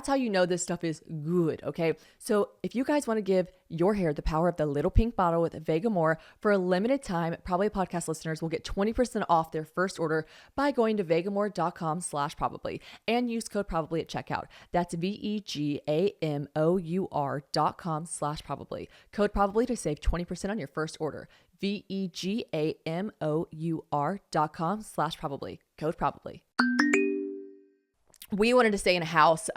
how you know this stuff is good. Okay. So if you guys want to give your hair the power of the little pink bottle with Vegamore for a limited time, Probably Podcast listeners will get 20% off their first order by going to vegamore.com/probably and use code probably at checkout. That's vegamour.com/probably. Code probably to save 20% on your first order. vegamour.com/probably. Code probably. We wanted to stay in a house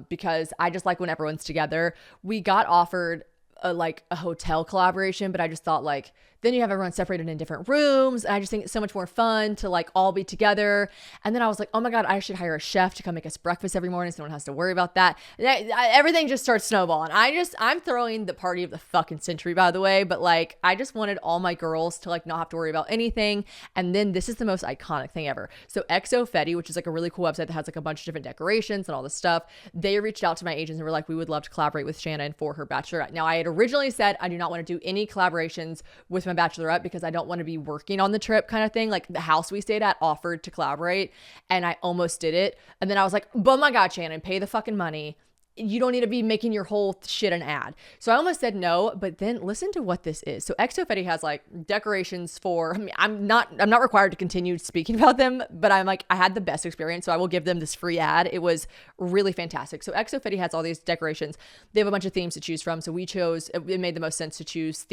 because I just like when everyone's together. We got offered a hotel collaboration, but I just thought like, then you have everyone separated in different rooms. And I just think it's so much more fun to like all be together. And then I was like, oh my God, I should hire a chef to come make us breakfast every morning so no one has to worry about that. Everything just starts snowballing. I'm throwing the party of the fucking century, by the way. But like, I just wanted all my girls to like not have to worry about anything. And then this is the most iconic thing ever. So XO Fetty, which is like a really cool website that has like a bunch of different decorations and all this stuff. They reached out to my agents and were like, we would love to collaborate with Shannon for her Bachelorette. Now I had originally said, I do not want to do any collaborations with my Bachelorette because I don't want to be working on the trip kind of thing. Like the house we stayed at offered to collaborate and I almost did it. And then I was like, oh my God, Shannon, pay the fucking money. You don't need to be making your whole shit an ad. So I almost said no, but then listen to what this is. So XO Fetty has like decorations for, I mean, I'm not required to continue speaking about them, but I'm like, I had the best experience. So I will give them this free ad. It was really fantastic. So XO Fetty has all these decorations. They have a bunch of themes to choose from. So we chose, it made the most sense to choose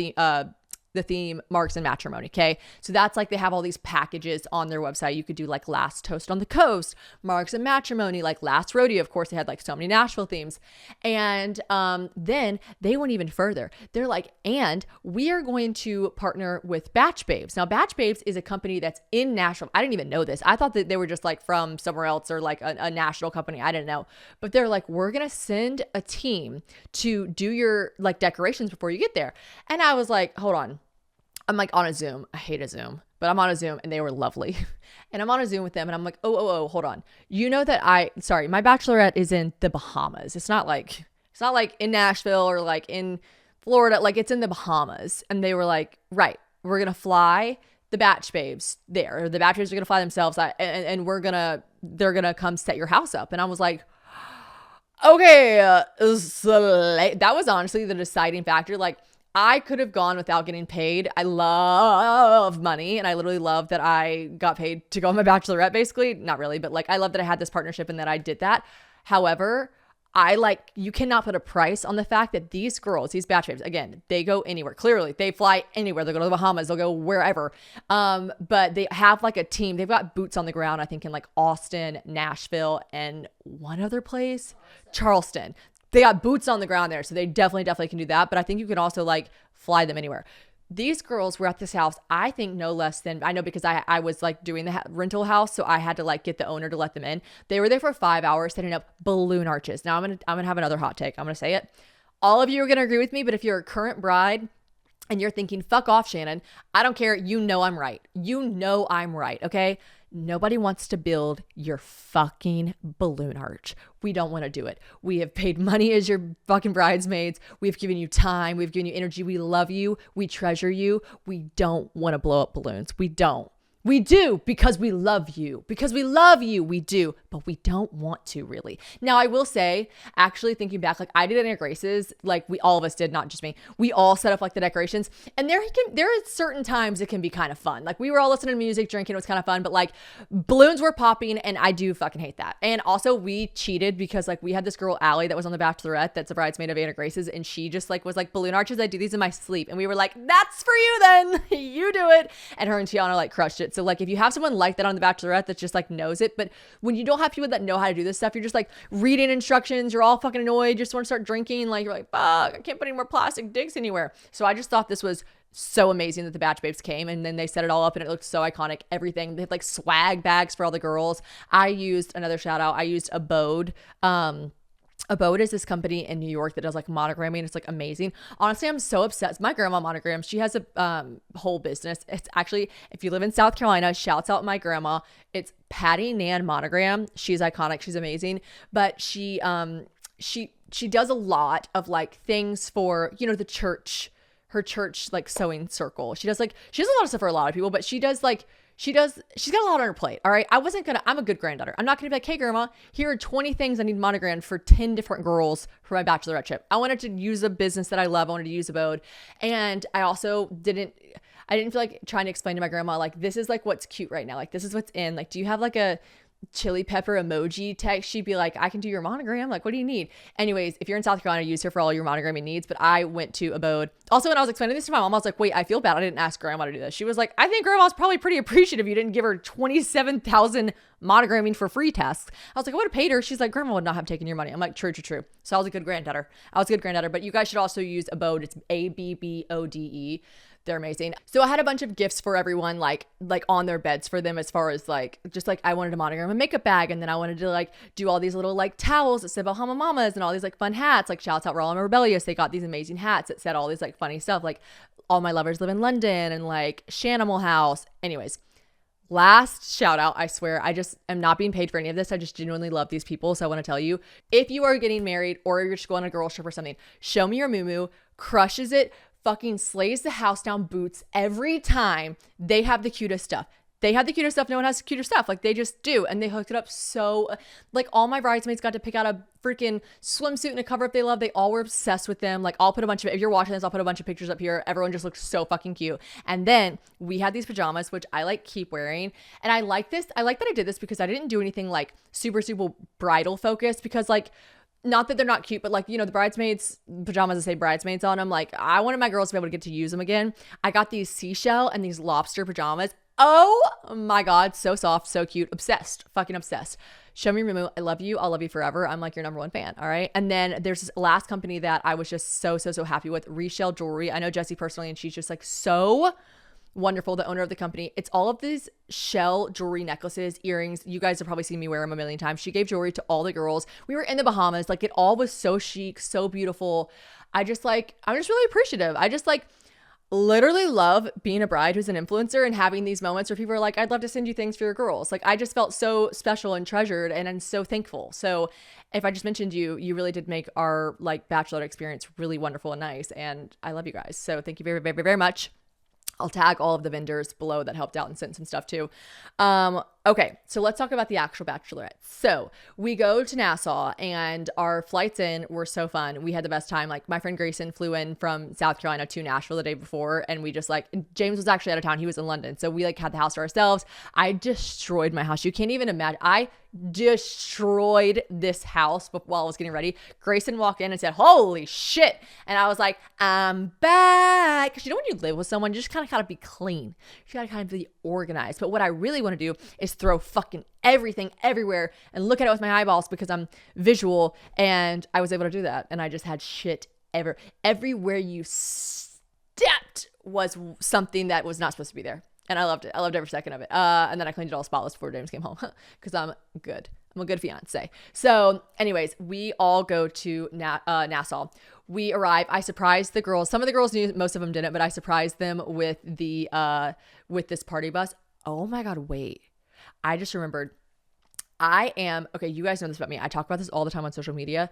the theme Marks and Matrimony. Okay. So that's like, they have all these packages on their website. You could do like Last Toast on the Coast, Marks and Matrimony, like Last Rodeo. Of course, they had like so many Nashville themes. And then they went even further. They're like, and we are going to partner with Batch Babes. Now, Batch Babes is a company that's in Nashville. I didn't even know this. I thought that they were just like from somewhere else or like a national company. I didn't know. But they're like, we're going to send a team to do your like decorations before you get there. And I was like, hold on. I'm like on a Zoom. I hate a Zoom, but I'm on a Zoom and they were lovely. And I'm on a Zoom with them and I'm like, oh, hold on. You know that my Bachelorette is in the Bahamas. It's not like in Nashville or like in Florida, like it's in the Bahamas. And they were like, right, we're going to fly the Batch Babes there. Or the Batch Babes are going to fly themselves and they're going to come set your house up. And I was like, okay, that was honestly the deciding factor. Like, I could have gone without getting paid. I love money and I literally love that I got paid to go on my Bachelorette, basically. Not really, but like I love that I had this partnership and that I did that. However, you cannot put a price on the fact that these girls, these Batch Babes, again, they go anywhere. Clearly, they fly anywhere. They'll go to the Bahamas. They'll go wherever. But they have like a team. They've got boots on the ground, I think in like Austin, Nashville, and one other place, Charleston. They got boots on the ground there. So they definitely can do that. But I think you can also like fly them anywhere. These girls were at this house, I think no less than, I know because I was like doing the rental house. So I had to like get the owner to let them in. They were there for 5 hours setting up balloon arches. Now I'm going to have another hot take. I'm going to say it. All of you are going to agree with me, but if you're a current bride and you're thinking, fuck off, Shannon, I don't care. You know I'm right. You know I'm right. Okay. Nobody wants to build your fucking balloon arch. We don't want to do it. We have paid money as your fucking bridesmaids. We've given you time. We've given you energy. We love you. We treasure you. We don't want to blow up balloons. We don't. We do because we love you. Because we love you, we do. But we don't want to really. Now, I will say, actually thinking back, like I did it at Grace's, like all of us did, not just me. We all set up like the decorations. And there are certain times it can be kind of fun. Like we were all listening to music, drinking, it was kind of fun. But like balloons were popping and I do fucking hate that. And also we cheated because like we had this girl, Allie, that was on the Bachelorette, that's a bridesmaid of Anna Grace's. And she just like was like, balloon arches, I do these in my sleep. And we were like, that's for you then. You do it. And her and Tiana like crushed it. So like if you have someone like that on The Bachelorette that just like knows it, but when you don't have people that know how to do this stuff, you're just like reading instructions, you're all fucking annoyed, just want to start drinking, like you're like, fuck, I can't put any more plastic dicks anywhere. So I just thought this was so amazing that the Batch Babes came, and then they set it all up and it looked so iconic. Everything, they had like swag bags for all the girls. I used another shout out. I used Abode. Abode is this company in New York that does like monogramming. It's like amazing. Honestly, I'm so obsessed. My grandma monograms. She has a whole business. It's actually, if you live in South Carolina, shouts out my grandma. It's Patty Nan Monogram. She's iconic. She's amazing. But she does a lot of like things for, you know, the church, her church like sewing circle. She does a lot of stuff for a lot of people, but she's got a lot on her plate. All right. I'm a good granddaughter. I'm not going to be like, hey grandma, here are 20 things I need monogrammed for 10 different girls for my bachelorette trip. I wanted to use a business that I love. I wanted to use Abode. And I also didn't feel like trying to explain to my grandma, like, this is like what's cute right now. Like, this is what's in. Like, do you have like a chili pepper emoji text? She'd be like, I can do your monogram. Like, what do you need? Anyways, if you're in South Carolina, use her for all your monogramming needs. But I went to Abode. Also, when I was explaining this to my mom, I was like, wait, I feel bad I didn't ask grandma to do this. She was like, I think grandma's probably pretty appreciative you didn't give her 27,000 monogramming for free tasks. I was like, I would have paid her. She's like, grandma would not have taken your money. I'm like, true. So I was a good granddaughter. But you guys should also use Abode. It's ABBODE. They're amazing. So I had a bunch of gifts for everyone, like on their beds for them, as far as like, just like I wanted to monogram a makeup bag. And then I wanted to like do all these little like towels that said Bahama Mamas and all these like fun hats, like shouts out Raw and Rebellious. They got these amazing hats that said all these like funny stuff, like all my lovers live in London and like Shanimal House. Anyways, last shout out, I swear, I just am not being paid for any of this. I just genuinely love these people. So I want to tell you, if you are getting married or you're just going on a girl trip or something, show me your muumuu, crushes it, fucking slays the house down boots every time. They have the cutest stuff. No one has cuter stuff. Like, they just do. And they hooked it up so, like, all my bridesmaids got to pick out a freaking swimsuit and a cover up they love. They all were obsessed with them. Like, if you're watching this, I'll put a bunch of pictures up here. Everyone just looks so fucking cute. And then we had these pajamas, which I like keep wearing. And I like this. I like that I did this because I didn't do anything like super, super bridal focused, because like, not that they're not cute, but like, you know, the bridesmaids pajamas that say bridesmaids on them, like, I wanted my girls to be able to get to use them again. I got these seashell and these lobster pajamas. Oh my God. So soft, so cute. Obsessed. Fucking obsessed. Show me your muumuu. I love you. I'll love you forever. I'm like your number one fan. All right. And then there's this last company that I was just so happy with, Reshell Jewelry. I know Jessie personally, and she's just like so wonderful, the owner of the company. It's all of these shell jewelry, necklaces, earrings. You guys have probably seen me wear them a million times. She gave jewelry to all the girls. We were in the Bahamas. Like, it all was so chic, so beautiful. I'm just really appreciative. I just like literally love being a bride who's an influencer and having these moments where people are like, I'd love to send you things for your girls. Like, I just felt so special and treasured, and I'm so thankful. So if I just mentioned you really did make our like bachelorette experience really wonderful and nice. And I love you guys. So thank you very, very, very much. I'll tag all of the vendors below that helped out and sent some stuff too. Okay, so let's talk about the actual Bachelorette. So we go to Nassau, and our flights in were so fun. We had the best time. Like, my friend Grayson flew in from South Carolina to Nashville the day before, and we just like, James was actually out of town. He was in London. So we like had the house to ourselves. I destroyed my house. You can't even imagine. I destroyed this house while I was getting ready. Grayson walked in and said, holy shit. And I was like, I'm back. Because you know, when you live with someone, you just kind of gotta be clean. You gotta kind of be organized. But what I really want to do is throw fucking everything everywhere and look at it with my eyeballs, because I'm visual, and I was able to do that. And I just had shit everywhere you stepped was something that was not supposed to be there. And I loved it. I loved every second of it. And then I cleaned it all spotless before James came home, because I'm good. I'm a good fiance. So anyways, we all go to Nassau. We arrive. I surprised the girls. Some of the girls knew, most of them didn't, but I surprised them with with this party bus. Oh my God, wait. I just remembered. Okay, you guys know this about me. I talk about this all the time on social media.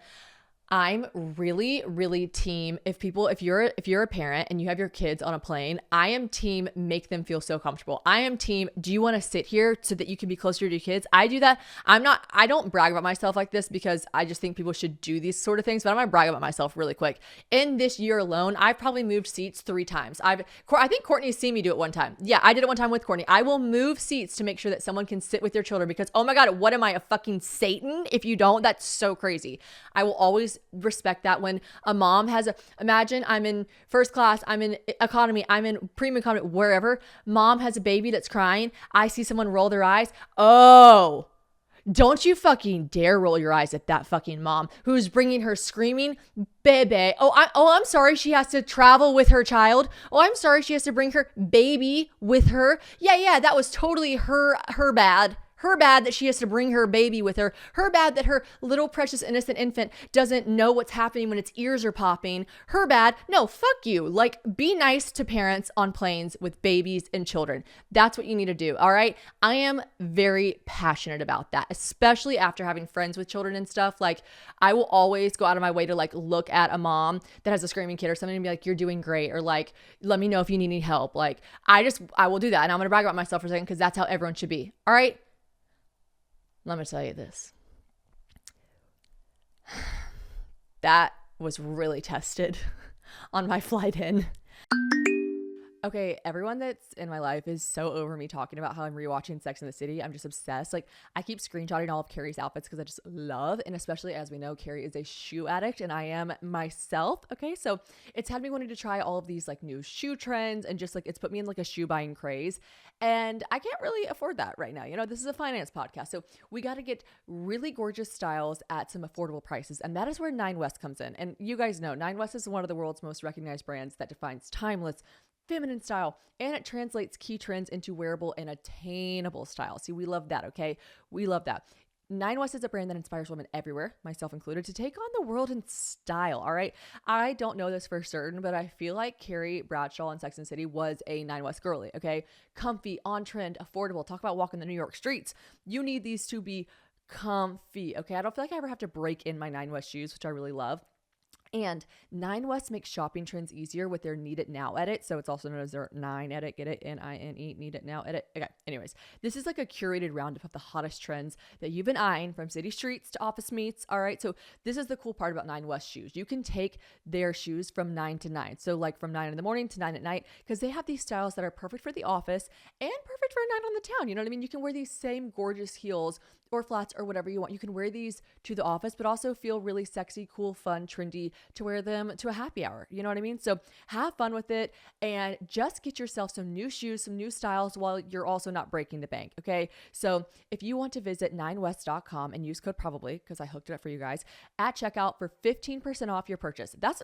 I'm really, really team, if you're a parent and you have your kids on a plane, I am team make them feel so comfortable. I am team, do you want to sit here so that you can be closer to your kids? I do that. I don't brag about myself like this, because I just think people should do these sort of things, but I'm going to brag about myself really quick. In this year alone, I've probably moved seats 3 times. I think Courtney's seen me do it one time. Yeah, I did it one time with Courtney. I will move seats to make sure that someone can sit with their children, because, oh my God, what am I, a fucking Satan? If you don't, that's so crazy. I will always respect that when a mom imagine I'm in first class, I'm in economy, I'm in premium economy, wherever, mom has a baby that's crying. I see someone roll their eyes. Oh, don't you fucking dare roll your eyes at that fucking mom who's bringing her screaming baby. I'm sorry she has to travel with her child. Oh, I'm sorry she has to bring her baby with her. Yeah, that was totally her bad. Her bad that she has to bring her baby with her. Her bad that her little precious innocent infant doesn't know what's happening when its ears are popping. Her bad. No, fuck you. Like, be nice to parents on planes with babies and children. That's what you need to do. All right. I am very passionate about that, especially after having friends with children and stuff. Like, I will always go out of my way to like look at a mom that has a screaming kid or something and be like, you're doing great. Or like, let me know if you need any help. Like, I will do that. And I'm going to brag about myself for a second because that's how everyone should be. All right. Let me tell you this. That was really tested on my flight in. Okay, everyone that's in my life is so over me talking about how I'm rewatching Sex and the City. I'm just obsessed. Like, I keep screenshotting all of Carrie's outfits because I just love, and especially as we know, Carrie is a shoe addict and I am myself. Okay, so it's had me wanting to try all of these like new shoe trends and just like it's put me in like a shoe buying craze. And I can't really afford that right now. You know, this is a finance podcast. So we got to get really gorgeous styles at some affordable prices. And that is where Nine West comes in. And you guys know Nine West is one of the world's most recognized brands that defines timeless, feminine style, and it translates key trends into wearable and attainable style. See, we love that, okay? We love that. Nine West is a brand that inspires women everywhere, myself included, to take on the world in style, all right? I don't know this for certain, but I feel like Carrie Bradshaw in Sex and the City was a Nine West girly, okay? Comfy, on-trend, affordable. Talk about walking the New York streets. You need these to be comfy, okay? I don't feel like I ever have to break in my Nine West shoes, which I really love. And Nine West makes shopping trends easier with their Need It Now edit. So it's also known as their Nine edit. Get it? N-I-N-E, Need It Now edit. Okay. Anyways, this is like a curated roundup of the hottest trends that you've been eyeing from city streets to office meets. All right. So this is the cool part about Nine West shoes. You can take their shoes from 9 to 9. So like from 9 in the morning to 9 at night, because they have these styles that are perfect for the office and perfect for a night on the town. You know what I mean? You can wear these same gorgeous heels or flats or whatever you want. You can wear these to the office, but also feel really sexy, cool, fun, trendy to wear them to a happy hour. You know what I mean? So have fun with it and just get yourself some new shoes, some new styles while you're also not breaking the bank. Okay. So if you want to visit ninewest.com and use code probably, because I hooked it up for you guys at checkout for 15% off your purchase. That's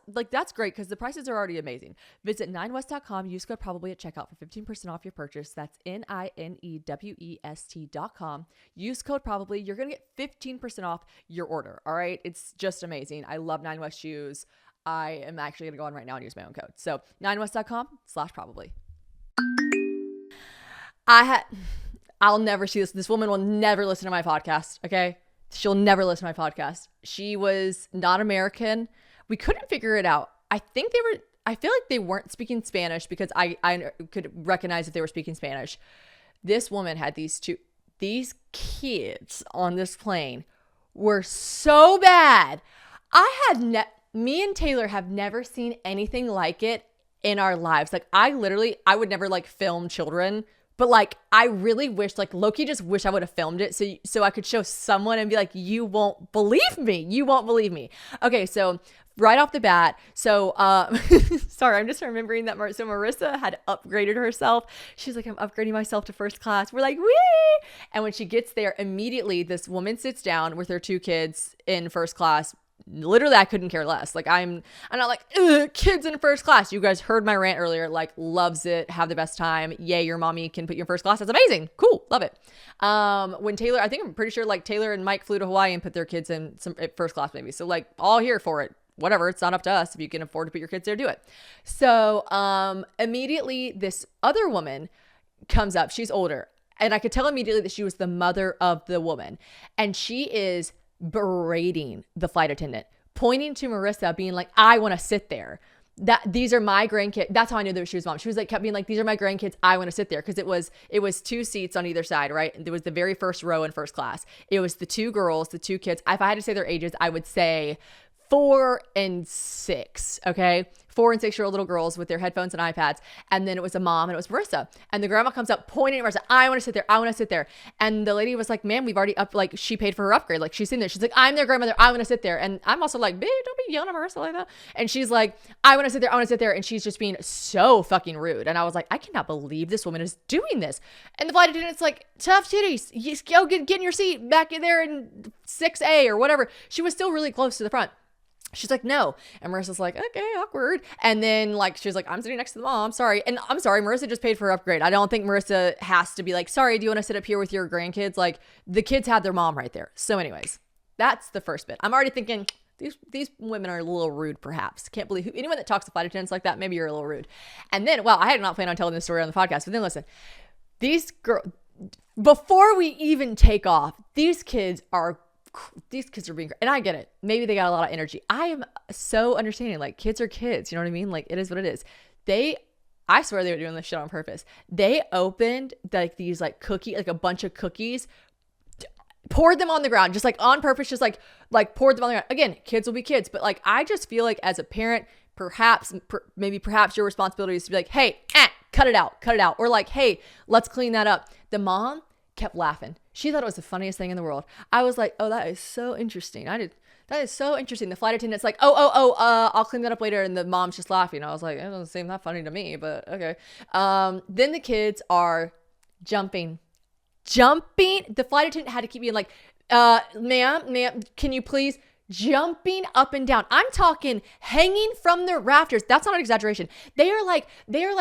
great because the prices are already amazing. Visit ninewest.com, use code probably at checkout for 15% off your purchase. That's ninewest.com. Use code probably. You're going to get 15% off your order. All right. It's just amazing. I love Nine West shoes. I am actually going to go on right now and use my own code. So ninewest.com/probably. I'll never see this. This woman will never listen to my podcast. Okay. She'll never listen to my podcast. She was not American. We couldn't figure it out. I feel like they weren't speaking Spanish because I could recognize if they were speaking Spanish. This woman had these kids on this plane were so bad. Me and Taylor have never seen anything like it in our lives. Like I would never like film children, but like I really wish, like low-key just wish I would have filmed it so I could show someone and be like, you won't believe me. You won't believe me. Okay, so right off the bat, sorry, I'm just remembering that. So Marissa had upgraded herself. She's like, I'm upgrading myself to first class. We're like, wee! And when she gets there, immediately this woman sits down with her two kids in first class. Literally, I couldn't care less. Like I'm not like, kids in first class. You guys heard my rant earlier, like loves it, have the best time. Yay, your mommy can put you in first class. That's amazing. Cool. Love it. When Taylor, I'm pretty sure like Taylor and Mike flew to Hawaii and put their kids in some first class maybe. So like all here for it. Whatever, it's not up to us. If you can afford to put your kids there, do it. So immediately this other woman comes up. She's older. And I could tell immediately that she was the mother of the woman. And she is berating the flight attendant, pointing to Marissa, being like, I want to sit there. These are my grandkids. That's how I knew that she was mom. She was like, kept being like, these are my grandkids. I want to sit there. Cause it was 2 seats on either side, right? There was the very first row in first class. It was the two girls, the two kids. If I had to say their ages, I would say 4 and 6, okay? 4 and 6-year-old little girls with their headphones and iPads. And then it was a mom and it was Marissa. And the grandma comes up pointing at Marissa. I want to sit there. I want to sit there. And the lady was like, ma'am, we've already she paid for her upgrade. Like, she's in there. She's like, I'm their grandmother. I want to sit there. And I'm also like, babe, don't be yelling at Marissa like that. And she's like, I want to sit there. I want to sit there. And she's just being so fucking rude. And I was like, I cannot believe this woman is doing this. And the flight attendant's like, tough titties. You go get in your seat back in there in 6A or whatever. She was still really close to the front. She's like, no. And Marissa's like, okay, awkward. And then she's like, I'm sitting next to the mom. Sorry. And I'm sorry, Marissa just paid for her upgrade. I don't think Marissa has to be like, sorry, do you want to sit up here with your grandkids? Like, the kids had their mom right there. So anyways, that's the first bit. I'm already thinking these women are a little rude, perhaps. Can't believe anyone that talks to flight attendants like that, maybe you're a little rude. And then, well, I had not planned on telling this story on the podcast, but then listen, these girls, before we even take off, these kids are being, and I get it. Maybe they got a lot of energy. I am so understanding. Like, kids are kids. You know what I mean? Like, it is what it is. I swear they were doing this shit on purpose. They opened these a bunch of cookies, poured them on the ground, just on purpose, just poured them on the ground. Again, kids will be kids. But I just feel like as a parent, perhaps your responsibility is to be like, hey, cut it out. Or hey, let's clean that up. The mom kept laughing. She thought it was the funniest thing in the world. I was like, oh, that is so interesting. That is so interesting. The flight attendant's like, I'll clean that up later. And the mom's just laughing. I was like, it doesn't seem that funny to me, but okay. Then the kids are jumping. The flight attendant had to keep being like, ma'am, can you please? Jumping up and down. I'm talking hanging from the rafters. That's not an exaggeration. They are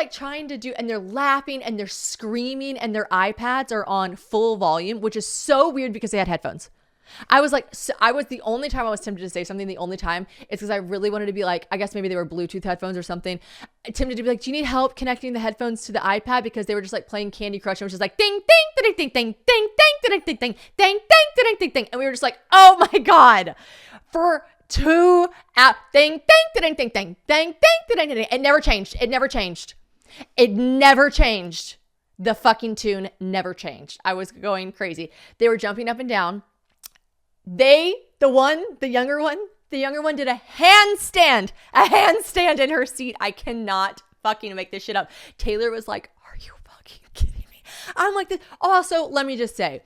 trying to do, and they're laughing and they're screaming and their iPads are on full volume, which is so weird because they had headphones. I was the only time I was tempted to say something, the only time, is because I really wanted to be like, I guess maybe they were Bluetooth headphones or something. Tempted to be like, do you need help connecting the headphones to the iPad? Because they were just playing Candy Crush and it was just like ding, ding, ding, ding, ding, ding, ding, ding, ding, ding, ding, ding, ding, ding. And we were just like, oh my God. For 2 hours, ding, ding, ding, ding, ding, ding, ding, ding. It never changed. The fucking tune never changed. I was going crazy. They were jumping up and down. The younger one did a handstand in her seat. I cannot fucking make this shit up. Taylor was like, are you fucking kidding me? I'm like this. Also, let me just say,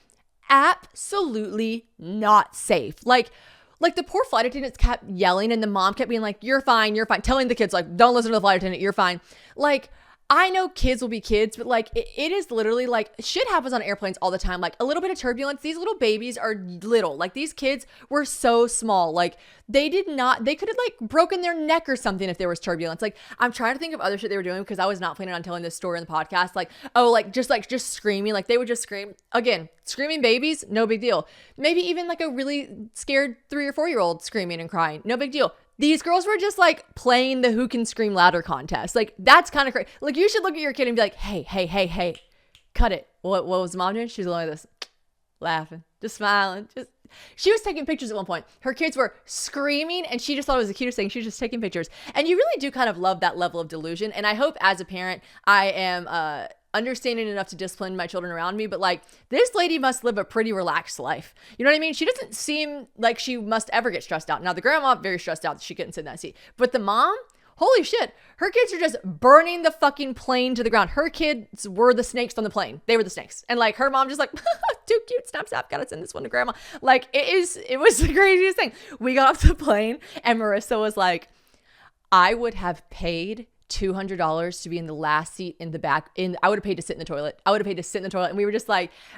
absolutely not safe. Like the poor flight attendants kept yelling and the mom kept being like, you're fine. Telling the kids don't listen to the flight attendant. You're fine. I know kids will be kids, but it is literally shit happens on airplanes all the time. A little bit of turbulence. These little babies are little. These kids were so small. They could have broken their neck or something if there was turbulence. I'm trying to think of other shit they were doing because I was not planning on telling this story in the podcast. Just screaming. They would just scream. Again, screaming babies, no big deal. Maybe even a really scared 3 or 4-year-old screaming and crying, no big deal. These girls were just playing the who can scream louder contest. That's kind of crazy. You should look at your kid and be like, hey, cut it. What was mom doing? She's like this, laughing, just smiling. She was taking pictures at one point. Her kids were screaming and she just thought it was the cutest thing. She was just taking pictures. And you really do kind of love that level of delusion. And I hope as a parent, I am understanding enough to discipline my children around me, but this lady must live a pretty relaxed life. You know what I mean? She doesn't seem like she must ever get stressed out. Now the grandma, very stressed out that she couldn't sit in that seat, but the mom, holy shit, her kids are just burning the fucking plane to the ground. Her kids were the snakes on the plane. They were the snakes. And her mom just too cute, snap, gotta send this one to grandma. It was the craziest thing. We got off the plane and Marissa was like, I would have paid $200 to be in the last seat in the back. I would have paid to sit in the toilet. And we were just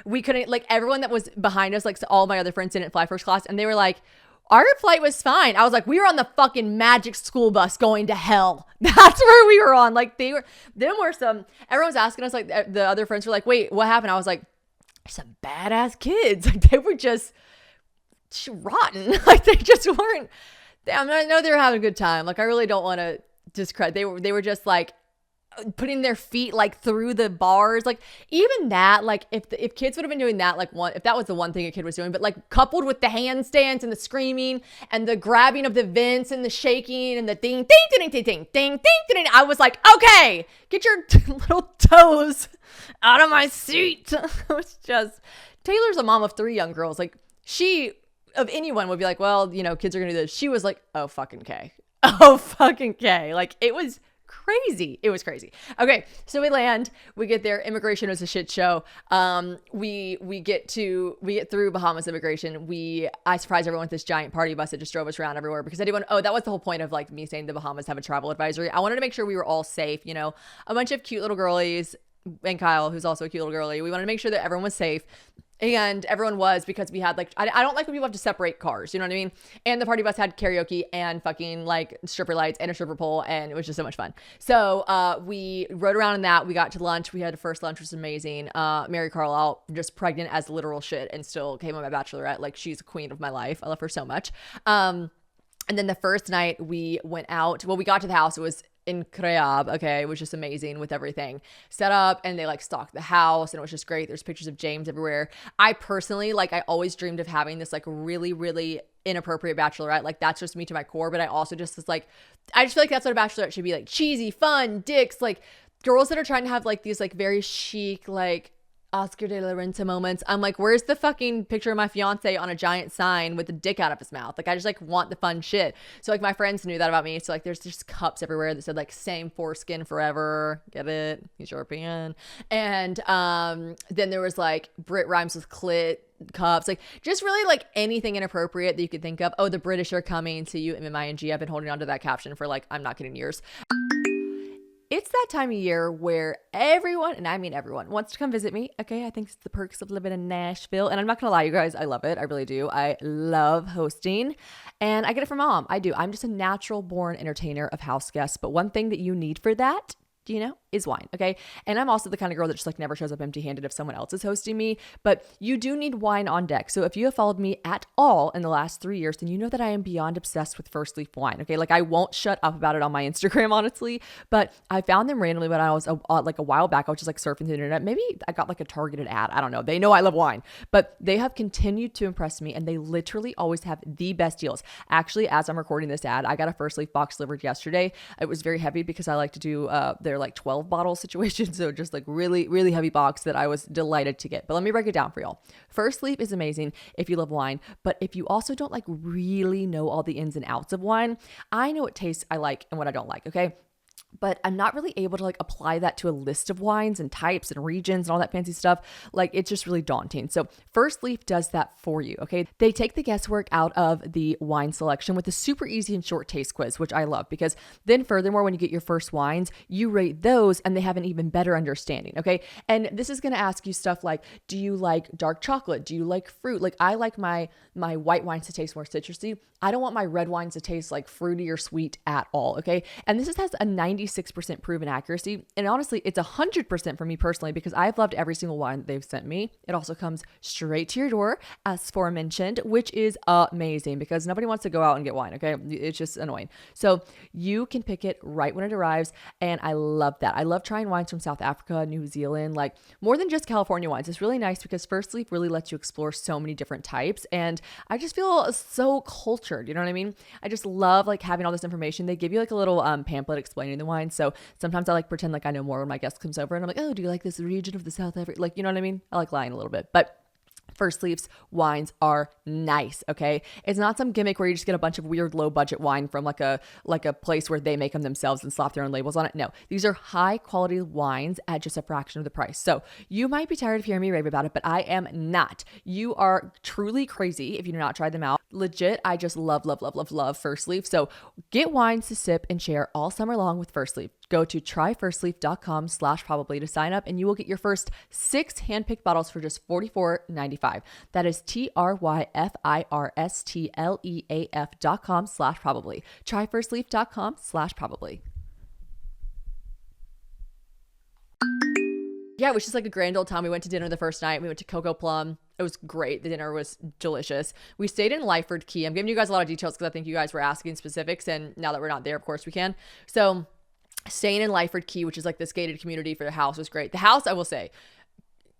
we couldn't, everyone that was behind us, so all my other friends didn't fly first class. And they were like, our flight was fine. I was like, we were on the fucking magic school bus going to hell. That's where we were on. Everyone was asking us, the other friends were like, wait, what happened? I was like, some badass kids. They were just rotten. They just weren't, I know they were having a good time. I really don't want to discredit. They were just putting their feet through the bars. Even that, if kids would have been doing that, if that was the one thing a kid was doing, but coupled with the handstands and the screaming and the grabbing of the vents and the shaking and the ding ding ding ding ding ding ding ding, I was like, okay, get your little toes out of my seat. It was just, Taylor's a mom of 3 young girls. She of anyone would be like, well, you know, kids are gonna do this. She was like, oh fucking K. Oh fucking K. Like it was crazy. It was crazy. Okay, so we land, we get there. Immigration was a shit show. We get through Bahamas immigration. I surprised everyone with this giant party bus that just drove us around everywhere because that was the whole point of like me saying the Bahamas have a travel advisory. I wanted to make sure we were all safe, you know, a bunch of cute little girlies and Kyle, who's also a cute little girly. We wanted to make sure that everyone was safe. And everyone was, because we had like, I don't like when people have to separate cars, you know what I mean? And the party bus had karaoke and fucking like stripper lights and a stripper pole, and it was just so much fun. So we rode around in that. We got to lunch. We had a first lunch, which was amazing. Mary Carlisle, just pregnant as literal shit, and still came on my Bachelorette. Like, she's a queen of my life. I love her so much. And then the first night we went out. Well, we got to the house. It was incredible. Okay, it was just amazing with everything set up, and they like stocked the house, and it was just great. There's pictures of James everywhere. I personally, like, I always dreamed of having this like really, really inappropriate Bachelorette. Like, that's just me to my core. But I also just was like, I just feel like that's what a Bachelorette should be, like cheesy, fun, dicks, like girls that are trying to have like these like very chic, like Oscar de la Renta moments. I'm like, where's the fucking picture of my fiance on a giant sign with a dick out of his mouth? Like, I just like want the fun shit. So like my friends knew that about me. So like there's just cups everywhere that said like same foreskin forever. Get it? He's European. And then there was like Brit rhymes with clit cups, like just really like anything inappropriate that you could think of. Oh, the British are coming to you, MMING. I've been holding on to that caption for like, I'm not kidding, years. It's that time of year where everyone, and I mean everyone, wants to come visit me. Okay, I think it's the perks of living in Nashville. And I'm not going to lie, you guys, I love it. I really do. I love hosting. And I get it from mom. I do. I'm just a natural born entertainer of house guests. But one thing that you need for that, do you know, is wine. Okay. And I'm also the kind of girl that just like never shows up empty handed if someone else is hosting me, but you do need wine on deck. So if you have followed me at all in the last 3 years, then you know that I am beyond obsessed with First Leaf wine. Okay. Like, I won't shut up about it on my Instagram, honestly, but I found them randomly when I was like a while back. I was just like surfing the internet. Maybe I got like a targeted ad. I don't know. They know I love wine, but they have continued to impress me, and they literally always have the best deals. Actually, as I'm recording this ad, I got a First Leaf box delivered yesterday. It was very heavy because I like to do their like 12 bottle situation. So just like really, really heavy box that I was delighted to get. But let me break it down for y'all. First Leaf is amazing if you love wine, but if you also don't like really know all the ins and outs of wine, I know what tastes I like and what I don't like. Okay. But I'm not really able to like apply that to a list of wines and types and regions and all that fancy stuff. Like, it's just really daunting. So First Leaf does that for you. Okay. They take the guesswork out of the wine selection with a super easy and short taste quiz, which I love, because then furthermore, when you get your first wines, you rate those and they have an even better understanding. Okay. And this is going to ask you stuff like, do you like dark chocolate? Do you like fruit? Like, I like my white wines to taste more citrusy. I don't want my red wines to taste like fruity or sweet at all. Okay. And this has a 96% proven accuracy. And honestly, it's 100% for me personally, because I've loved every single wine that they've sent me. It also comes straight to your door, as aforementioned, which is amazing because nobody wants to go out and get wine. Okay. It's just annoying. So you can pick it right when it arrives. And I love that. I love trying wines from South Africa, New Zealand, like more than just California wines. It's really nice because First Leaf really lets you explore so many different types. And I just feel so cultured. You know what I mean? I just love like having all this information. They give you like a little pamphlet explaining the wine. So sometimes I like pretend like I know more when my guest comes over and I'm like, oh, do you like this region of the South Africa? Like, you know what I mean? I like lying a little bit, but First Leaf's wines are nice. Okay. It's not some gimmick where you just get a bunch of weird low budget wine from like a place where they make them themselves and slap their own labels on it. No, these are high quality wines at just a fraction of the price. So you might be tired of hearing me rave about it, but I am not. You are truly crazy if you do not try them out. Legit. I just love, love, love, love, love First Leaf. So get wines to sip and share all summer long with First Leaf. Go to tryfirstleaf.com/probably to sign up, and you will get your first 6 handpicked bottles for just $44.95. That is tryfirstleaf.com/probably. Tryfirstleaf.com/probably. Yeah, it was just like a grand old time. We went to dinner the first night. We went to Coco Plum. It was great. The dinner was delicious. We stayed in Lyford Key. I'm giving you guys a lot of details because I think you guys were asking specifics, and now that we're not there, of course we can. So staying in Lyford Key, which is like this gated community for the house, was great. The house, I will say,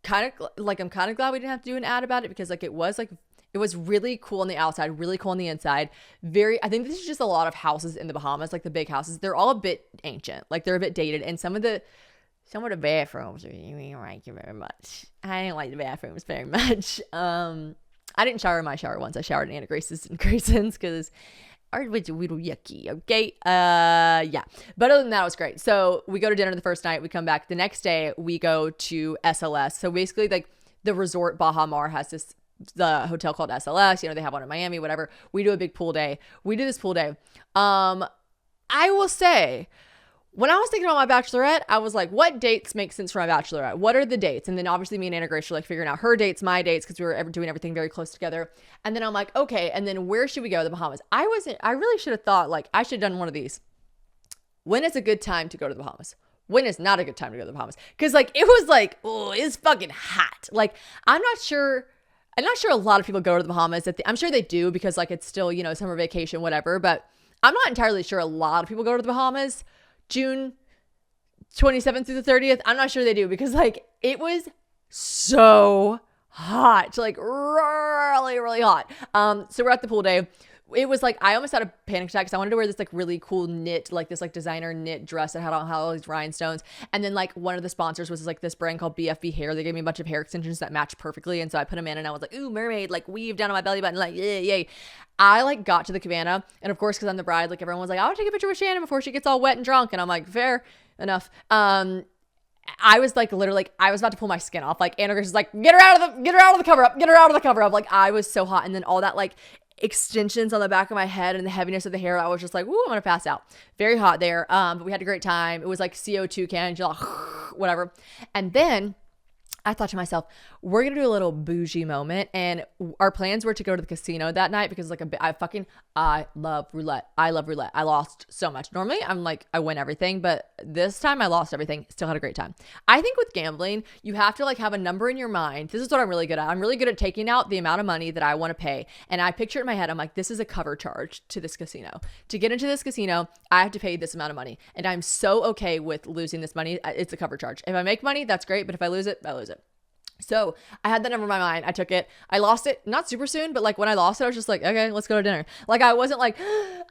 kind of like, I'm kind of glad we didn't have to do an ad about it, because like it was really cool on the outside, really cool on the inside. I think this is just a lot of houses in the Bahamas, like the big houses. They're all a bit ancient, like they're a bit dated, and some of the bathrooms are, thank you very much. I didn't like the bathrooms very much. I didn't shower in my shower once. I showered in Anna Grace's and Grayson's because ours was a little yucky. Okay. Yeah. But other than that, it was great. So we go to dinner the first night. We come back the next day. We go to SLS. So basically, like the resort Bahamar has the hotel called SLS. You know, they have one in Miami, whatever. We do a big pool day. We do this pool day. I will say, when I was thinking about my bachelorette, I was like, what dates make sense for my bachelorette? What are the dates? And then obviously me and Anna Grace were like figuring out her dates, my dates, because we were doing everything very close together. And then I'm like, okay, and then where should we go? The Bahamas. I really should have thought, like, I should have done one of these. When is a good time to go to the Bahamas? When is not a good time to go to the Bahamas? Because like, it was like, oh, it's fucking hot. Like, I'm not sure a lot of people go to the Bahamas. I'm sure they do because like, it's still, you know, summer vacation, whatever. But I'm not entirely sure a lot of people go to the Bahamas June 27th through the 30th. I'm not sure they do because like it was so hot, like really, really hot. So we're at the pool day. It was like, I almost had a panic attack because I wanted to wear this like really cool knit, like this like designer knit dress that had all these rhinestones. And then like one of the sponsors was like this brand called BFB Hair. They gave me a bunch of hair extensions that matched perfectly. And so I put them in and I was like, ooh, mermaid, like weave down on my belly button, like yay. I like got to the cabana. And of course, because I'm the bride, like everyone was like, I want to take a picture with Shannon before she gets all wet and drunk. And I'm like, fair enough. I was like literally like I was about to pull my skin off. Like Anna Grace was like, get her out of the cover up. Like I was so hot. And then all that like extensions on the back of my head and the heaviness of the hair, I was just like, ooh, I'm gonna pass out. Very hot there. But we had a great time. It was like CO2 cans, whatever. And then I thought to myself, we're going to do a little bougie moment. And our plans were to go to the casino that night because like I love roulette. I love roulette. I lost so much. Normally I'm like, I win everything, but this time I lost everything. Still had a great time. I think with gambling, you have to like have a number in your mind. This is what I'm really good at. I'm really good at taking out the amount of money that I want to pay. And I picture it in my head. I'm like, this is a cover charge to this casino. To get into this casino, I have to pay this amount of money. And I'm so okay with losing this money. It's a cover charge. If I make money, that's great. But if I lose it, I lose it. So I had that number in my mind. I took it. I lost it not super soon, but like when I lost it, I was just like, okay, let's go to dinner. Like I wasn't like,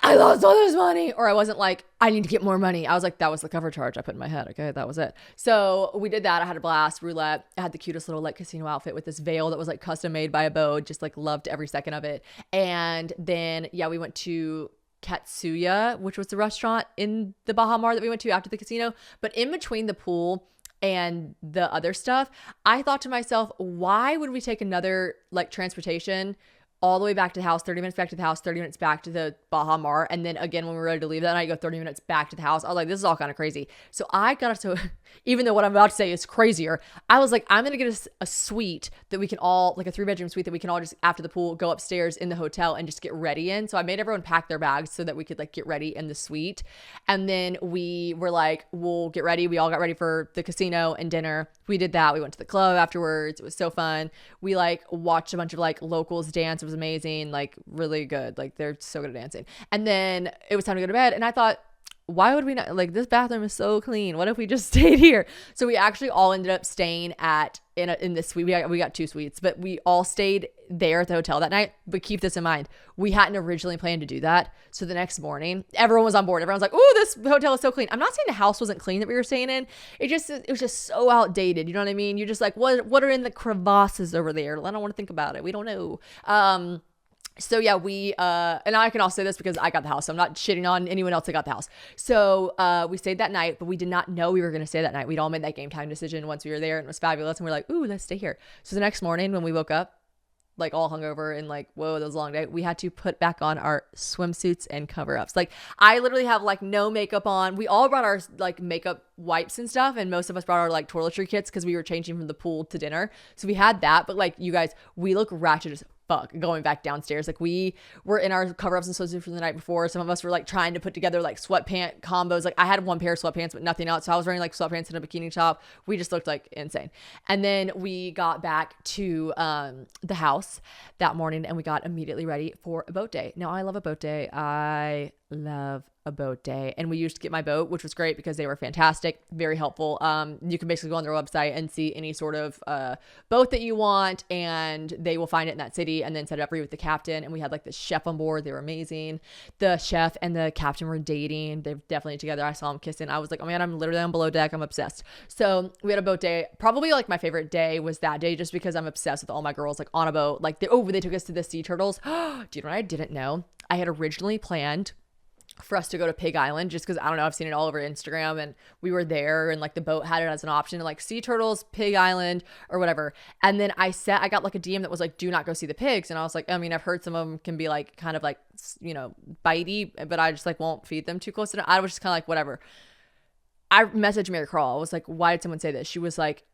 I lost all this money, or I wasn't like, I need to get more money. I was like, that was the cover charge I put in my head. Okay, that was it. So we did that. I had a blast. Roulette. I had the cutest little like casino outfit with this veil that was like custom made by a beau. Just like loved every second of it. And then we went to Katsuya, which was the restaurant in the Bahamar that we went to after the casino. But in between the pool and the other stuff, I thought to myself, why would we take another like transportation all the way back to the house, 30 minutes back to the house, 30 minutes back to the Bahamar. And then again, when we were ready to leave that night, go 30 minutes back to the house. I was like, this is all kind of crazy. So I got to, even though what I'm about to say is crazier, I was like, I'm going to get a suite that we can all, like a 3-bedroom suite that we can all just after the pool, go upstairs in the hotel and just get ready in. So I made everyone pack their bags so that we could like get ready in the suite. And then we were like, we'll get ready. We all got ready for the casino and dinner. We did that. We went to the club afterwards. It was so fun. We like watched a bunch of like locals dance. It was amazing, like really good. Like they're so good at dancing. And then it was time to go to bed. And I thought, why would we not, like this bathroom is so clean. What if we just stayed here? So we actually all ended up staying in this suite. We got 2 suites, but we all stayed there at the hotel that night. But keep this in mind, we hadn't originally planned to do that. So the next morning, everyone was on board. Everyone's like, "Oh, this hotel is so clean." I'm not saying the house wasn't clean that we were staying in. It was just so outdated. You know what I mean? You're just like, what are in the crevasses over there? I don't want to think about it. We don't know. So yeah, we, and I can also say this because I got the house, so I'm not shitting on anyone else that got the house. So, we stayed that night, but we did not know we were going to stay that night. We'd all made that game time decision once we were there, and it was fabulous. And we're like, ooh, let's stay here. So the next morning when we woke up, like all hungover and like, whoa, that was a long day, we had to put back on our swimsuits and cover ups. Like I literally have like no makeup on. We all brought our like makeup wipes and stuff, and most of us brought our like toiletry kits because we were changing from the pool to dinner. So we had that, but like you guys, we look ratchet as fuck going back downstairs. Like we were in our cover-ups and swimsuits from the night before. Some of us were like trying to put together like sweatpant combos. Like I had one pair of sweatpants but nothing else, so I was wearing like sweatpants and a bikini top. We just looked like insane. And then we got back to the house that morning and we got immediately ready for a boat day. Now I love a boat day. I love a boat day. And we used to get my boat, which was great because they were fantastic, very helpful. You can basically go on their website and see any sort of boat that you want, and they will find it in that city and then set it up for you with the captain. And we had like the chef on board. They were amazing. The chef and the captain were dating. They're definitely together. I saw them kissing. I was like, oh man, I'm literally on below deck. I'm obsessed. So we had a boat day. Probably like my favorite day was that day, just because I'm obsessed with all my girls like on a boat. Like they took us to the sea turtles. Do you know what I didn't know? I had originally planned for us to go to Pig Island, just because I don't know, I've seen it all over Instagram, and we were there, and like the boat had it as an option, like sea turtles, Pig Island, or whatever. And then I got like a DM that was like, do not go see the pigs. And I was like, I mean, I've heard some of them can be like kind of like, you know, bitey, but I just like won't feed them too close to them. I was just kind of like, whatever. I messaged Mary Carl. I was like, why did someone say this? She was like,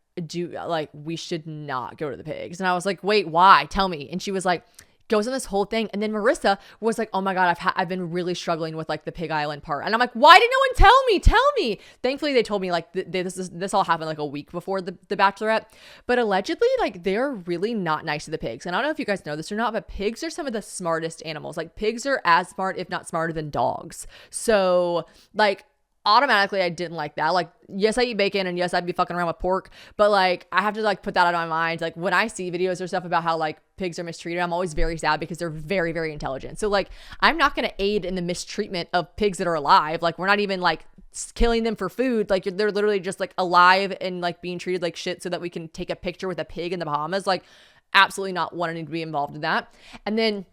we should not go to the pigs. And I was like, wait, why? Tell me. And she was like, goes on this whole thing. And then Marissa was like, oh my God, I've been really struggling with like the Pig Island part. And I'm like, why did no one tell me? Tell me. Thankfully, they told me like this all happened like a week before the Bachelorette. But allegedly, like they're really not nice to the pigs. And I don't know if you guys know this or not, but pigs are some of the smartest animals. Like pigs are as smart, if not smarter than dogs. So like, automatically I didn't like that. Like, yes, I eat bacon, and yes, I'd be fucking around with pork, but like I have to like put that out of my mind. Like when I see videos or stuff about how like pigs are mistreated, I'm always very sad because they're very, very intelligent. So like I'm not going to aid in the mistreatment of pigs that are alive. Like we're not even like killing them for food. Like they're literally just like alive and like being treated like shit so that we can take a picture with a pig in the Bahamas. Like absolutely not wanting to be involved in that. And then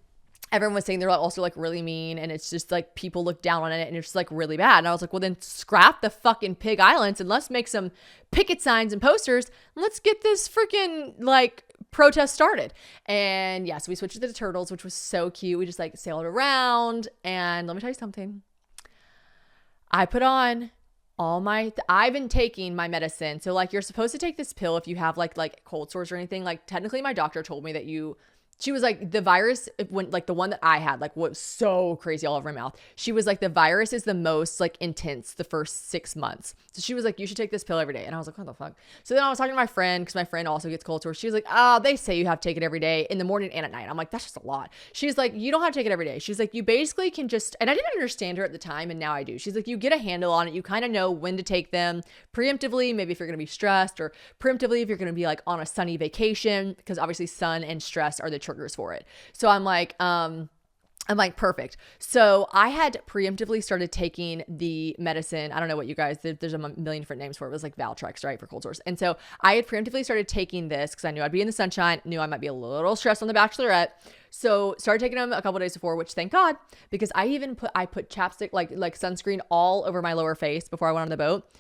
everyone was saying they're also like really mean, and it's just like people look down on it, and it's just like really bad. And I was like, well, then scrap the fucking Pig Islands and let's make some picket signs and posters, and let's get this freaking like protest started. And yeah, so we switched to the turtles, which was so cute. We just like sailed around, and let me tell you something. I put on I've been taking my medicine. So like you're supposed to take this pill if you have like cold sores or anything. Like technically my doctor told me that she was like, the virus, when like the one that I had, like was so crazy all over my mouth. She was like, the virus is the most like intense the first 6 months. So she was like, you should take this pill every day. And I was like, what the fuck? So then I was talking to my friend, because my friend also gets cold sores. She was like, they say you have to take it every day in the morning and at night. I'm like, that's just a lot. She's like, you don't have to take it every day. She's like, you basically can just, and I didn't understand her at the time, and now I do. She's like, you get a handle on it. You kind of know when to take them preemptively, maybe if you're going to be stressed, or preemptively if you're going to be like on a sunny vacation, because obviously sun and stress are the triggers for it. So I'm like, perfect. So I had preemptively started taking the medicine. I don't know what you guys, there's a million different names for it. It was like Valtrex, right? For cold sores. And so I had preemptively started taking this because I knew I'd be in the sunshine, knew I might be a little stressed on the Bachelorette. So started taking them a couple days before, which thank God, because I put chapstick, like sunscreen all over my lower face before I went on the boat.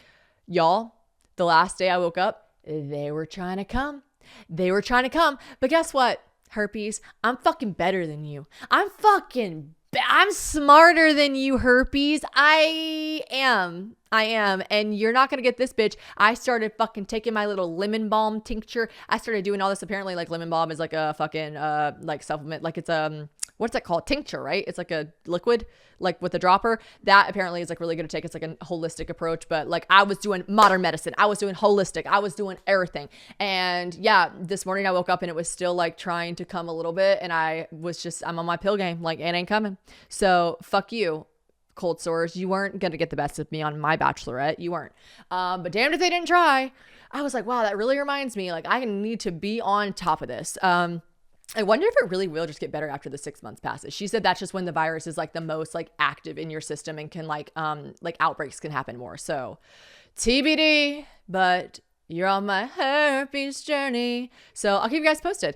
Y'all, the last day I woke up, they were trying to come. But guess what? Herpes, I'm fucking better than you. I'm smarter than you, herpes. I am. And you're not going to get this, bitch. I started fucking taking my little lemon balm tincture. I started doing all this. Apparently like lemon balm is like a fucking, like supplement. Like it's, what's that called? Tincture, right? It's like a liquid, like with a dropper. That apparently is like really good to take. It's like a holistic approach, but like I was doing modern medicine. I was doing holistic. I was doing everything. And yeah, this morning I woke up and it was still like trying to come a little bit. And I'm on my pill game. Like it ain't coming. So fuck you, cold sores. You weren't going to get the best of me on my Bachelorette. You weren't. But damned if they didn't try. I was like, wow, that really reminds me. Like I need to be on top of this. I wonder if it really will just get better after the 6 months passes. She said that's just when the virus is like the most like active in your system and can like outbreaks can happen more. So TBD, but you're on my herpes journey. So I'll keep you guys posted.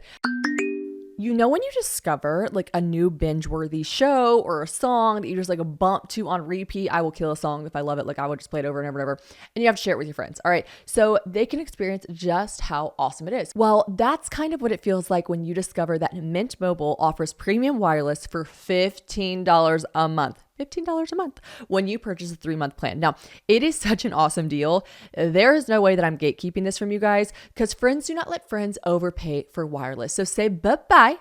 You know, when you discover like a new binge-worthy show or a song that you just like a bump to on repeat, I will kill a song if I love it. Like I would just play it over and over and over, and you have to share it with your friends. All right. So they can experience just how awesome it is. Well, that's kind of what it feels like when you discover that Mint Mobile offers premium wireless for $15 a month. $15 a month when you purchase a 3-month plan. Now, it is such an awesome deal. There is no way that I'm gatekeeping this from you guys, because friends do not let friends overpay for wireless. So say bye-bye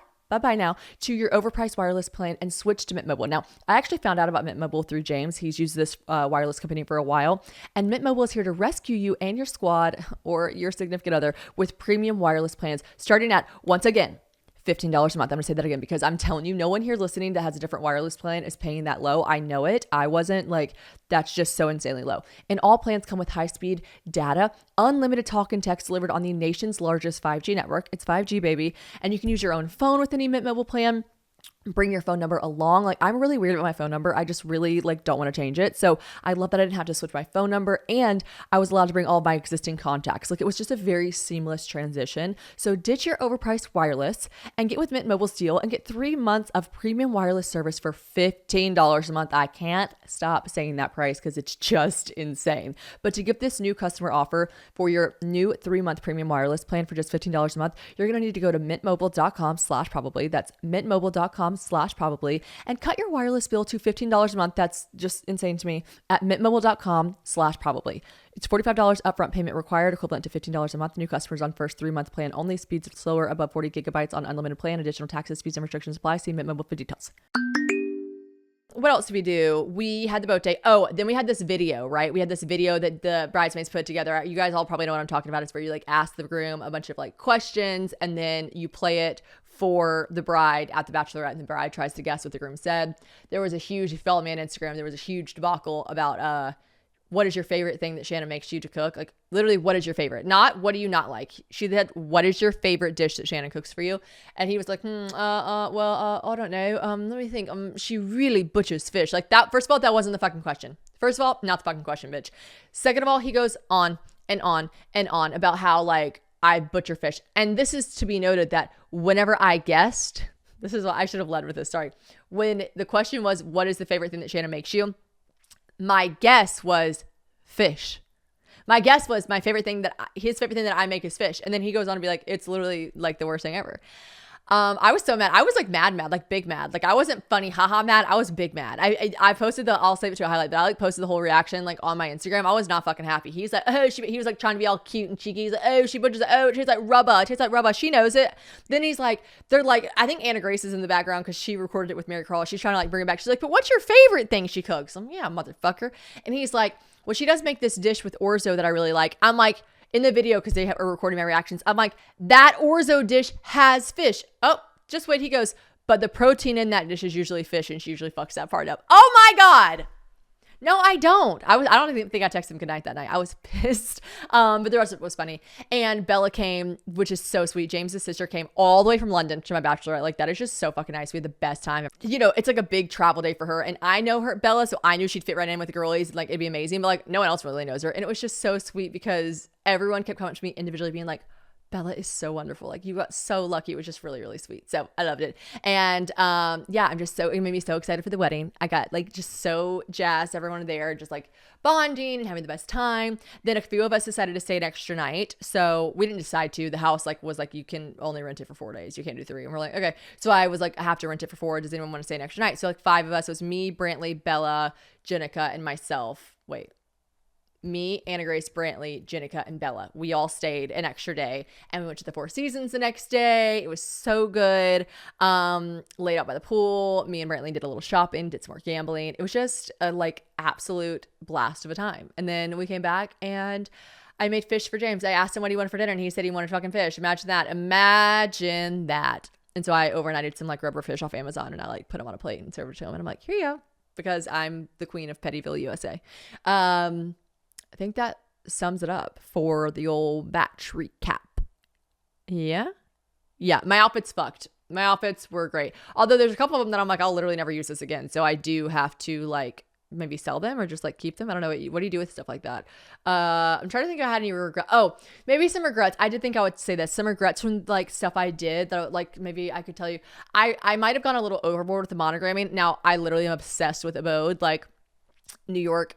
now to your overpriced wireless plan and switch to Mint Mobile. Now, I actually found out about Mint Mobile through James. He's used this wireless company for a while, and Mint Mobile is here to rescue you and your squad or your significant other with premium wireless plans starting at, once again, $15 a month. I'm gonna say that again because I'm telling you, no one here listening that has a different wireless plan is paying that low. I know it. I wasn't. Like, that's just so insanely low. And all plans come with high-speed data, unlimited talk and text delivered on the nation's largest 5G network. It's 5G, baby. And you can use your own phone with any Mint Mobile plan. Bring your phone number along. Like, I'm really weird about my phone number. I just really like don't want to change it. So I love that I didn't have to switch my phone number, and I was allowed to bring all of my existing contacts. Like, it was just a very seamless transition. So ditch your overpriced wireless and get with Mint Mobile's deal and get 3 months of premium wireless service for $15 a month. I can't stop saying that price because it's just insane. But to get this new customer offer for your new 3-month premium wireless plan for just $15 a month, you're going to need to go to mintmobile.com/probably. That's mintmobile.com/probably and cut your wireless bill to $15 a month. That's just insane to me at mintmobile.com/probably. It's $45 upfront payment required, equivalent to $15 a month. New customers on first 3-month plan only. Speeds slower above 40 gigabytes on unlimited plan. Additional taxes, fees, and restrictions apply. See Mint Mobile for details. What else did we do? We had the boat day. Oh, then we had this video, right? We had this video that the bridesmaids put together. You guys all probably know what I'm talking about. It's where you like ask the groom a bunch of like questions and then you play it for the bride at the Bachelorette, and the bride tries to guess what the groom said. There was a huge, if you follow me on Instagram, there was a huge debacle about what is your favorite thing that Shannon makes you to cook? Like, literally, what is your favorite? Not what do you not like? She said, what is your favorite dish that Shannon cooks for you? And he was like, I don't know. Let me think. She really butchers fish. Like that. First of all, that wasn't the fucking question. First of all, not the fucking question, bitch. Second of all, he goes on and on and on about how like I butcher fish. And this is to be noted that whenever I guessed, this is what I should have led with this. Sorry. When the question was, what is the favorite thing that Shannon makes you? My guess was fish. My guess was his favorite thing that I make is fish. And then he goes on to be like, it's literally like the worst thing ever. I was so mad. I was like mad, like big mad. Like I wasn't funny, haha mad. I was big mad. I posted I'll save it to a highlight, but I like posted the whole reaction like on my Instagram. I was not fucking happy. He's like, he was like trying to be all cute and cheeky. He's like, oh, she butchers it. Oh, it tastes like rubber. It tastes like rubber. She knows it. Then he's like, they're like, I think Anna Grace is in the background because she recorded it with Mary Carl. She's trying to like bring it back. She's like, but what's your favorite thing she cooks? I'm yeah, motherfucker. And he's like, well, she does make this dish with orzo that I really like. I'm like, in the video, because they are recording my reactions, I'm like, that orzo dish has fish. Oh, just wait. He goes, but the protein in that dish is usually fish, and she usually fucks that part up. Oh my God. No, I don't. I don't even think I texted him goodnight that night. I was pissed. But the rest of it was funny. And Bella came, which is so sweet. James's sister came all the way from London to my Bachelorette. Like, that is just so fucking nice. We had the best time. You know, it's like a big travel day for her. And I know her, Bella, so I knew she'd fit right in with the girlies. Like, it'd be amazing. But like, no one else really knows her. And it was just so sweet because everyone kept coming to me individually being like, Bella is so wonderful. Like, you got so lucky. It was just really, really sweet. So I loved it. And yeah, it made me so excited for the wedding. I got like just so jazzed. Everyone there just like bonding and having the best time. Then a few of us decided to stay an extra night. So we didn't decide to. The house was like, you can only rent it for 4 days. You can't do 3. And we're like, okay. So I was like, I have to rent it for 4. Does anyone want to stay an extra night? So like 5 of us. It was me, Brantley, Bella, Jenica, and myself. Me, Anna Grace, Brantley, Jenica, and Bella. We all stayed an extra day, and we went to the Four Seasons the next day. It was so good. Laid out by the pool. Me and Brantley did a little shopping, did some more gambling. It was just a like absolute blast of a time. And then we came back and I made fish for James. I asked him what he wanted for dinner, and he said he wanted fucking fish. Imagine that. And so I overnighted some like rubber fish off Amazon, and I like put them on a plate and served it to him. And I'm like, here you go, because I'm the queen of Pettyville, USA. I think that sums it up for the old batch recap. Yeah, my outfit's fucked. My outfits were great. Although there's a couple of them that I'm like, I'll literally never use this again. So I do have to like maybe sell them or just like keep them. I don't know. What do you do with stuff like that? I'm trying to think if I had any regret. Oh, maybe some regrets. I did think I would say this. Some regrets from like stuff I did that like maybe I could tell you. I might have gone a little overboard with the monogramming. Now I literally am obsessed with Abode. Like New York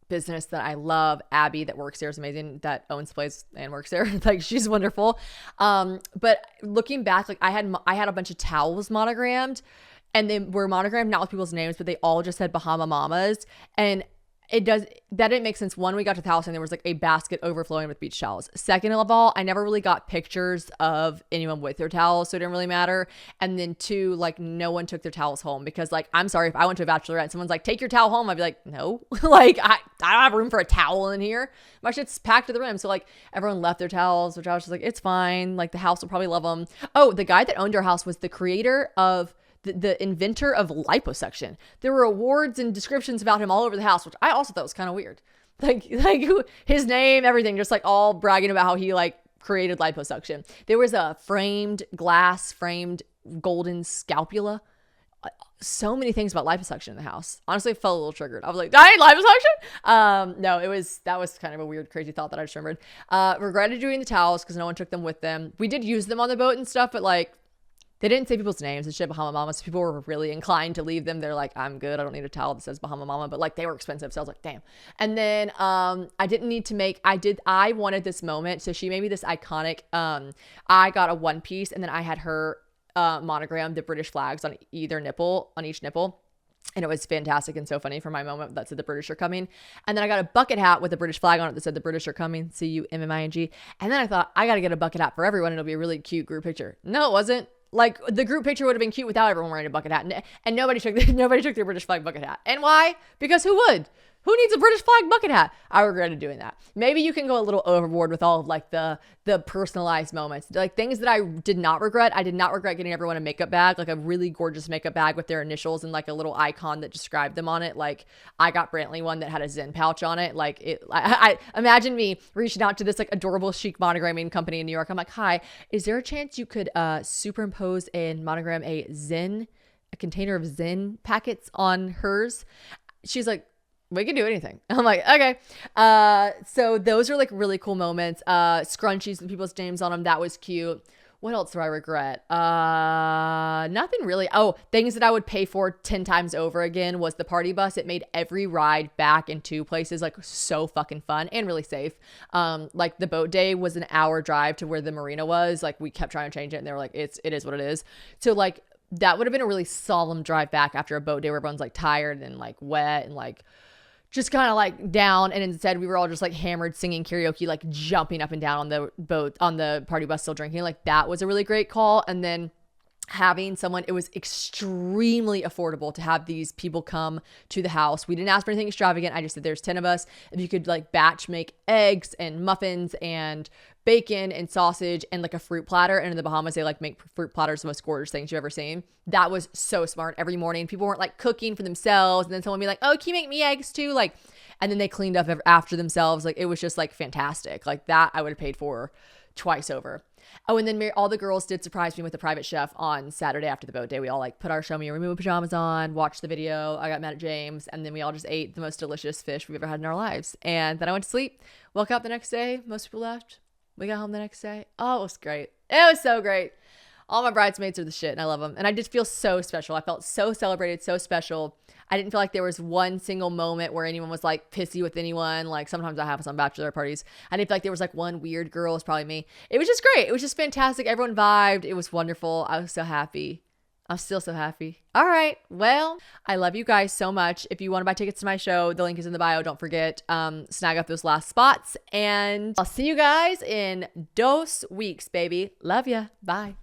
business that I love, Abby that works there is amazing, that owns the place and works there. Like she's wonderful. But looking back, like I had a bunch of towels monogrammed, and they were monogrammed not with people's names, but they all just said Bahama Mamas. And that didn't make sense. One, we got to the house and there was like a basket overflowing with beach towels. Second of all, I never really got pictures of anyone with their towels, so it didn't really matter. And then two, like no one took their towels home because like, I'm sorry, if I went to a bachelorette and someone's like, take your towel home, I'd be like, no, like I don't have room for a towel in here. My shit's packed to the rim. So like everyone left their towels, which I was just like, it's fine. Like the house will probably love them. Oh, the guy that owned our house was the creator of the inventor of liposuction. There were awards and descriptions about him all over the house, which I also thought was kind of weird. Like his name, everything, just like all bragging about how he like created liposuction. There was a framed golden scapula. So many things about liposuction in the house. Honestly, I felt a little triggered. I was like, Diane, liposuction? No, that was kind of a weird, crazy thought that I just remembered. Regretted doing the towels because no one took them with them. We did use them on the boat and stuff, but like, they didn't say people's names and shit, Bahama Mama, so people were really inclined to leave them. They're like, I'm good. I don't need a towel that says Bahama Mama, but like they were expensive. So I was like, damn. And then I didn't need to I wanted this moment. So she made me this iconic, I got a one piece and then I had her monogram the British flags on each nipple. And it was fantastic and so funny for my moment that said the British are coming. And then I got a bucket hat with a British flag on it that said the British are coming. CUMMING. And then I thought I got to get a bucket hat for everyone. It'll be a really cute group picture. No, it wasn't. Like the group picture would have been cute without everyone wearing a bucket hat, and nobody took their British flag bucket hat. And why? Because who would? Who needs a British flag bucket hat? I regretted doing that. Maybe you can go a little overboard with all of like the personalized moments, like things that I did not regret. I did not regret getting everyone a makeup bag, like a really gorgeous makeup bag with their initials and like a little icon that described them on it. Like I got Brantley one that had a Zen pouch on it. Like I imagine me reaching out to this like adorable chic monogramming company in New York. I'm like, hi, is there a chance you could superimpose and monogram a container of Zen packets on hers? She's like, we can do anything. I'm like, okay. So those are like really cool moments. Scrunchies with people's names on them. That was cute. What else do I regret? Nothing really. Oh, things that I would pay for 10 times over again was the party bus. It made every ride back in two places like so fucking fun and really safe. Like the boat day was an hour drive to where the marina was. Like we kept trying to change it and they were like, it is what it is. So like that would have been a really solemn drive back after a boat day where everyone's like tired and like wet and like just kind of like down. And instead we were all just like hammered singing karaoke, like jumping up and down on the boat, on the party bus, still drinking. Like that was a really great call. And then having someone, it was extremely affordable to have these people come to the house. We didn't ask for anything extravagant. I just said, there's 10 of us. If you could like batch make eggs and muffins and bacon and sausage and like a fruit platter. And in the Bahamas, they like make fruit platters the most gorgeous things you've ever seen. That was so smart. Every morning people weren't like cooking for themselves. And then someone would be like, oh, can you make me eggs too? Like, and then they cleaned up after themselves. Like it was just like fantastic. Like that I would have paid for twice over. Oh, and then all the girls did surprise me with a private chef on Saturday after the boat day. We all like put our show me or remove pajamas on, watched the video. I got mad at James, and then we all just ate the most delicious fish we've ever had in our lives. And then I went to sleep, woke up the next day. Most people left. We got home the next day. Oh, it was great. It was so great. All my bridesmaids are the shit and I love them. And I just feel so special. I felt so celebrated, so special. I didn't feel like there was one single moment where anyone was like pissy with anyone. Like sometimes that happens on bachelor parties. I didn't feel like there was like one weird girl. It's probably me. It was just great. It was just fantastic. Everyone vibed. It was wonderful. I was so happy. I'm still so happy. All right. Well, I love you guys so much. If you want to buy tickets to my show, the link is in the bio. Don't forget, snag up those last spots. And I'll see you guys in 2 weeks, baby. Love ya. Bye.